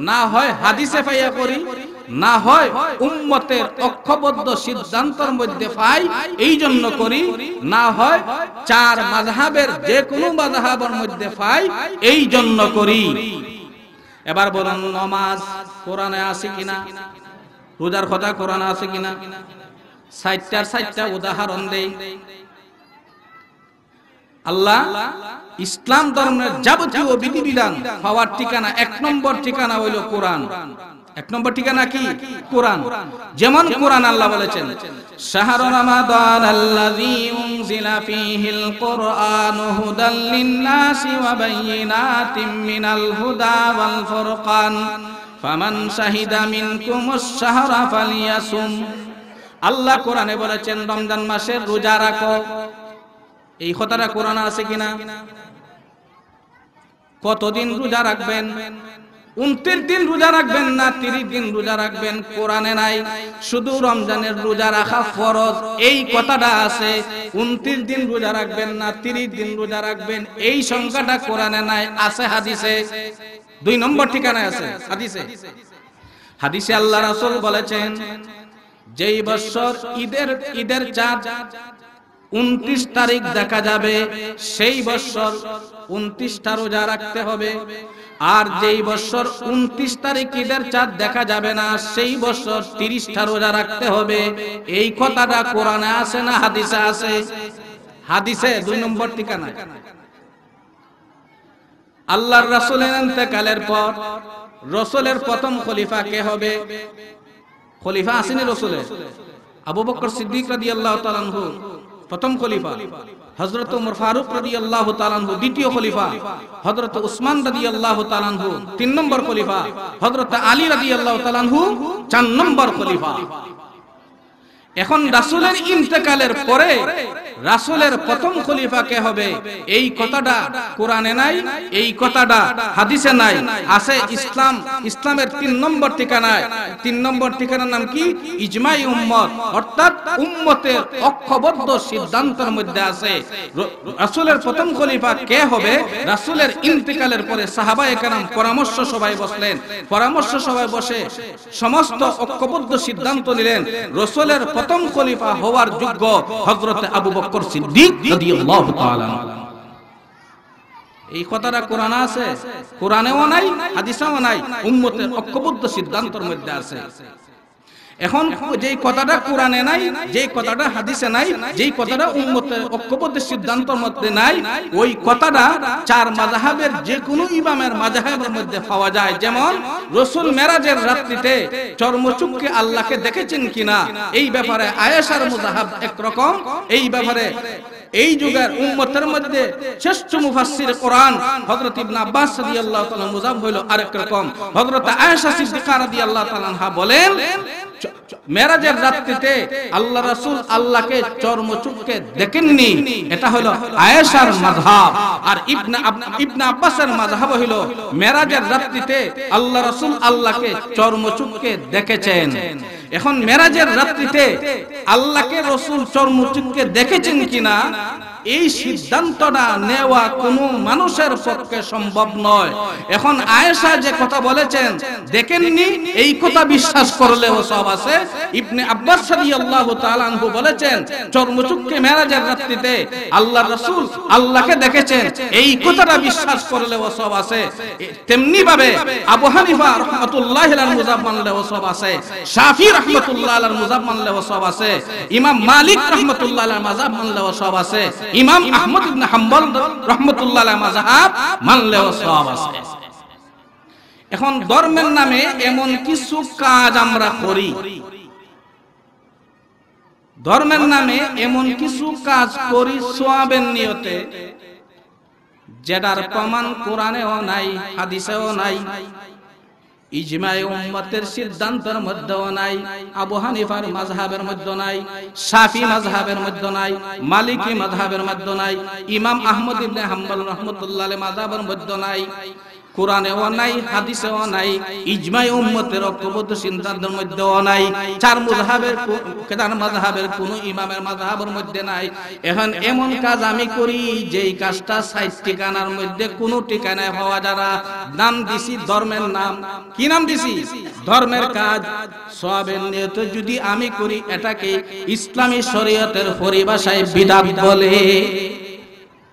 না হয় হাদিসে ফাইয়া করি, না হয় উম্মতের ঐক্যবদ্ধ সিদ্ধান্তের মধ্যে পাই এই জন্য করি, না হয় 4 মাযহাবের যে কোনো মাযহাবের মধ্যে পাই এই জন্য করি। এবার বলুন, নামাজ কোরআনে আছে কিনা? রোজার কথা কোরআনে আছে কিনা? 60টা উদাহরণ দেই। আল্লাহ ইসলাম ধর্মের যাবতীয় বিধিবিধান পাওয়ার ঠিকানা 1 নম্বর ঠিকানা হইল কোরআন। 1 নম্বর ঠিকানা কি? কোরআন। যেমন কোরআন আল্লাহ বলেছেন, শাহরু রমাদানাল্লাযী উনজিলা ফীহিল কুরআনু হুদাল লিন-নাসি ওয়া বায়িনাতিম মিনাল হুদা ওয়াল ফুরকান ফামান শাহিদা মিনকুমুশ শাহরা ফালিয়াসুম। আল্লাহ কোরআনে বলেছেন রমজান মাসের রোজা রাখো। এই কথাটা কোরআনে আছে কিনা? কতদিন রোজা রাখবেন? 29 দিন রোজা রাখবেন না 30 দিন রোজা রাখবেন? কোরআনে নাই। শুধু রমজানের রোজা রাখা ফরজ এই কথাটা আছে। 29 দিন রোজা রাখবেন না 30 দিন রোজা রাখবেন এই সংখ্যাটা কোরআনে নাই, আছে হাদিসে। 2 নম্বর ঠিকানায় আছে হাদিসে। হাদিসে আল্লাহ রাসূল বলেছেন, যেই বছর ঈদের চাঁদ 29 তারিখ দেখা যাবে সেই বছর 29টা রোজা রাখতে হবে। আর যেই বছর 29 তারিখ ঈদের চাঁদ দেখা যাবে না সেই বছর 30টা রোজা রাখতে হবে। এই কথাটা কোরআনে আছে না হাদিসে আছে? হাদিসে। 2 নম্বর ঠিকানা। আল্লাহর রাসূলের ইন্তেকালের পর রাসূলের প্রথম খলিফা কে হবে? খলিফা আসেনি রাসূলের? আবু বকর সিদ্দিক রাদিয়াল্লাহু তাআলা আনহু প্রথম খলিফা, হযরত ওমর ফারুক রাদিয়াল্লাহু তাআলা আনহু দ্বিতীয় খলিফা, হযরত উসমান রাদিয়াল্লাহু তাআলা আনহু 3 নম্বর খলিফা, হযরত আলী রাদিয়াল্লাহু তাআলা আনহু 4 নম্বর খলিফা। এখন রাসূলের ইন্তেকালের পরে রাসূলের প্রথম খলিফা কে হবে, এই কথাটা কোরআনে নাই, এই কথাটা হাদিসে নাই। আছে ইসলামের 3 নম্বর ঠিকানায়। 3 নম্বর ঠিকানার নাম কি? ইজমাই উম্মত, অর্থাৎ উম্মতের ঐক্যবদ্ধ সিদ্ধান্তের মধ্যে আছে রাসূলের প্রথম খলিফা কে হবে। রাসূলের ইন্তেকালের পরে সাহাবায়ে কেরাম পরামর্শ সভায় বসলেন। পরামর্শ সভায় বসে সমস্ত ঐক্যবদ্ধ সিদ্ধান্ত নিলেন রাসূলের প্রথম খলিফা হওয়ার যোগ্য হযরত আবু বকর সিদ্দিক রাদিয়াল্লাহু তাআলা। এই কথাটা কোরআনে আছে, কোরআনেও নাই, হাদিসেও নাই, উম্মতের ঐক্যবদ্ধ সিদ্ধান্তের মধ্যে আছে। এখন যেই কথাটা কোরআনে নাই, যেই কথাটা হাদিসে নাই, যেই কথাটা উম্মতের ঐক্যবদ্ধ সিদ্ধান্তের মধ্যে নাই, ওই কথাটা 4 মাযহাবের যে কোনো ইমামের মাযহাবের মধ্যে পাওয়া যায়। যেমন রাসূল মেরাজের রাত্রিতে চর্মচুক্ষে আল্লাহকে দেখেছেন কিনা, এই ব্যাপারে আয়েশার মাযহাব একরকম, এই ব্যাপারে এই যুগের উম্মতের মধ্যে শ্রেষ্ঠ মুফাসসির কোরআন হযরত ইবনে আব্বাস রাদিয়াল্লাহু তাআলা মুযাব হলো আরেক রকম। হযরত আয়েশা সিদ্দিকা রাদিয়াল্লাহু তাআলা আনহা বলেন, মেরাজের রাত্রিতে আল্লাহ রাসূল আল্লাহকে চর্মচুক্ষে দেখেননি, এটা হলো আয়েশার মাযহাব। আর ইবনে আব্বাসের মাযহাব হলো মেরাজের রাত্রিতে আল্লাহ রাসূল আল্লাহকে চর্মচুক্ষে দেখেছেন। এখন মেরাজের রাত্রিতে আল্লাহকে রাসূল চর্মচুক্ষে দেখেছেন কিনা, এই সিদ্ধান্তটা নেওয়া কোনো মানুষের পক্ষে সম্ভব নয়। এখন আয়েশা যে কথা বলেছেন দেখেননি, এই কথা বিশ্বাস করলেও সব আছে। ইবনে আব্বাস রাদিয়াল্লাহু তাআলা আনহু বলেছেন চর্মচুক্ষে মেরাজের রাত্রিতে আল্লাহর রাসূল আল্লাহকে দেখেছেন, এই কথাটা বিশ্বাস করলেও সব আছে। তেমনি ভাবে আবু হানিফা রাহমাতুল্লাহি আলাইহির মুযাব মানলেও সব আছে, শাফি রাহমাতুল্লাহি আলাইহির মুযাব মানলেও সব আছে, ইমাম মালিক রাহমাতুল্লাহি আলাইহির মাযহাব মানলেও সব আছে, ইমাম আহমদ ইবনে হাম্বল রাহমাতুল্লাহি আলাইহি মাযহাব মানলেও সব আছে। এখন ধর্মের নামে এমন কিছু কাজ আমরা করি, ধর্মের নামে এমন কিছু কাজ করি সওয়াবের নিয়তে, যেটার প্রমাণ কোরআনেও নাই, হাদিসেও নাই, ইজমায়ে উম্মতের সিদ্ধান্তের মধ্যেও নাই, আবু হানিফার মাযহাবের মধ্যে নাই, শাফি মাযহাবের মধ্যে নাই, মালিকি মাযহাবের মধ্যে নাই, ইমাম আহমদ ইবনে হাম্বল রাহমাতুল্লাহি আলাইহি মাযহাবের মধ্যে নাই, কোরআনেও নাই, হাদিসেও নাই, ইজমায়ে উম্মতের ঐক্যবদ্ধ সিদ্ধান্তের মধ্যেও নাই, 4 মাযহাবের কোন ইমামের মাযহাবের মধ্যে নাই। এখন এমন কাজ আমি করি যেই কাজটা 60 ঠিকানার মধ্যে কোন ঠিকানায় পাওয়া যায় না, নাম দিছি ধর্মের নাম। কি নাম দিছি? ধর্মের কাজ। সওয়াবের নিয়তে যদি আমি করি, এটাকে ইসলামী শরীয়তের পরিভাষায় বিদআত বলে।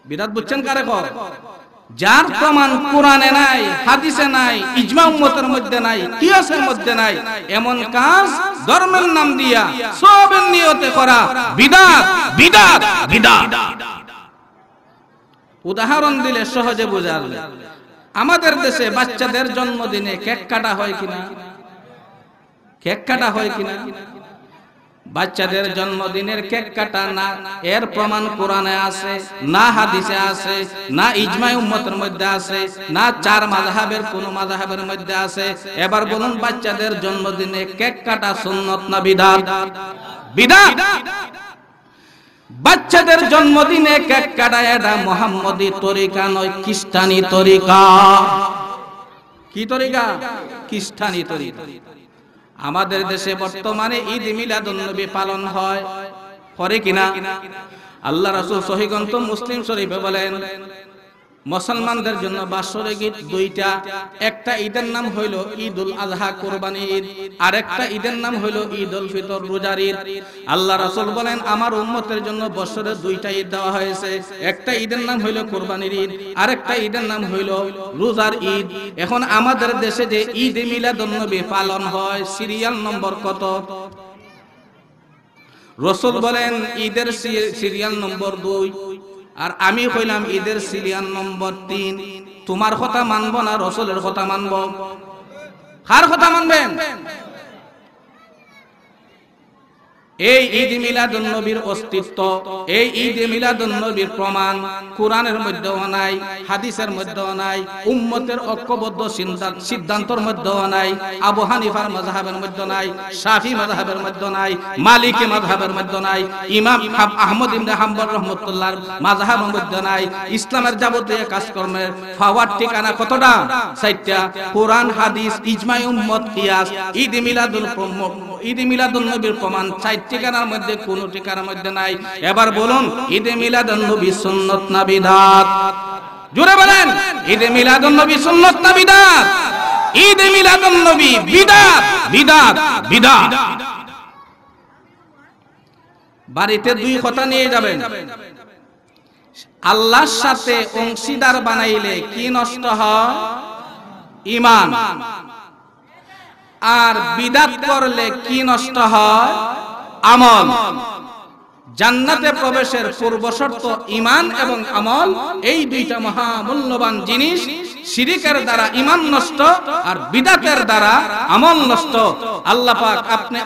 বিদআত বুঝছেন কারে কয়? যার প্রমাণ কোরআনে নাই, হাদিসে নাই, ইজমা উম্মতের মধ্যে নাই, কিয়াসের মধ্যে নাই, এমন কাজ ধর্মের নাম দিয়া সওয়াবের নিয়তে করা বিদআত, বিদআত, বিদআত। উদাহরণ দিলে সহজে বোঝা যাবে। আমাদের দেশে বাচ্চাদের জন্মদিনে কেক কাটা হয় কিনা? কেক কাটা হয় কিনা? বাচ্চাদের জন্মদিনের কেক কাটা না, এর প্রমাণ কোরআনে আছে না, হাদিসে আছে না, ইজমায়ে উম্মতের মধ্যে আছে না, 4 মাযহাবের কোন মাযহাবের মধ্যে আছে। এবার বলুন, বাচ্চাদের জন্মদিনে কেক কাটা সুন্নাত না বিদআত? বিদআত। বাচ্চাদের জন্মদিনে কেক কাটা এটা মুহাম্মদী তরিকা নয়, খ্রিস্টানি তরিকা। কি তরিকা? খ্রিস্টানি তরিকা। আমাদের দেশে বর্তমানে ঈদ মিলাদুন নবী পালন হয়, করে কিনা? আল্লাহ রাসূল সহিহ গ্রন্থ মুসলিম শরীফে বলেন, মুসলমানদের জন্য বাৎসরিক ঈদ 2টা। একটা ঈদের নাম হইল ঈদুল আযহা কুরবানি ঈদ, আর একটা ঈদের নাম হইল ঈদুল ফিতর রোজার ঈদ। আল্লাহ রাসূল বলেন, আমার উম্মতের জন্য বছরে 2টা ঈদ দেওয়া হয়েছে। একটা ঈদের নাম হইল কুরবানির ঈদ, আর একটা ঈদের নাম হইল রোজার ঈদ। এখন আমাদের দেশে যে ঈদ মিলাদুন নবী পালন হয়, সিরিয়াল নম্বর কত? রাসূল বলেন ঈদের সিরিয়াল নম্বর 2, আর আমি কইলাম ঈদের সিরিয়াল নম্বর 3। তোমার কথা মানবো না রাসূলের কথা মানবো? কার কথা মানবেন? এই ঈদ মিলাদুন নবীর অস্তিত্ব, এই ঈদ মিলাদুন নবীর প্রমাণ কোরআনের মধ্যেও নাই, হাদিসের মধ্যেও নাই, উম্মতের ঐক্যবদ্ধ সিদ্ধান্তের মধ্যেও নাই, আবু হানিফার মাযহাবের মধ্যে নাই, শাফি মাযহাবের মধ্যে নাই, মালিকি মাযহাবের মধ্যে নাই, ইমাম আহমদ ইবনে হাম্বল রাহমাতুল্লাহর মাযহাবের মধ্যে নাই। ইসলামের যাবতীয় কাজকর্মের ফাওয়ার ঠিকানা কতটা? 4টা, কোরআন, হাদিস, ইজমাই উম্মত, কিয়াস। ঈদ মিলাদুন নবীর প্রমাণ 4 ঠিকানার মধ্যে কোন ঠিকানার মধ্যে নাই। এবার বলুন, ঈদে মিলাদুন নবী সুন্নাত না বিদআত? জোরে বলেন, ঈদে মিলাদুন নবী সুন্নাত না বিদআত? ঈদে মিলাদুন নবী বিদআত, বিদআত, বিদআত। বাড়িতে 2 কথা নিয়ে যাবেন। আল্লাহর সাথে অংশীদার বানাইলে কি নষ্ট হয়? ঈমান। আর বিদআত করলে কি নষ্ট হয়? আমল। জান্নাতে প্রবেশের পূর্ব শর্ত ঈমান এবং আমল, এই 2টা মহামূল্যবান জিনিস। শিরকের দ্বারা ঈমান নষ্ট আর বিদআতের দ্বারা আমল নষ্ট। আল্লাহ পাক আপনি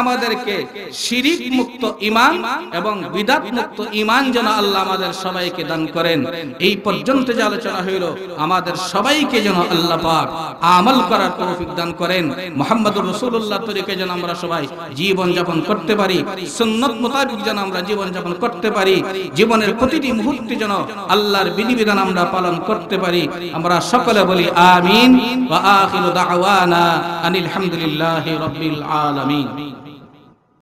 আমাদেরকে শিরক মুক্ত ঈমান এবং বিদআত মুক্ত ঈমান যেন আল্লাহ আমাদের সবাইকে দান করেন। এই পর্যন্ত যে আলোচনা হইল, আমাদের সবাইকে যেন আল্লাহ পাক আমল করার তৌফিক দান করেন। মুহাম্মদুর রাসূলুল্লাহ তরিকায় যেন আমরা সবাই জীবন যাপন করতে পারি, সুন্নাত মোতাবেক যেন আমরা জীবন যাপন করতে পারি, জীবনের প্রতিটি মুহূর্তে যেন আল্লাহর বিধিবিধান আমরা পালন করতে পারি। আমরা সকলে বলি আমিন। ওয়া আখিরু দাওয়ানা আনিল হামদুলিল্লাহি রাব্বিল আলামিন।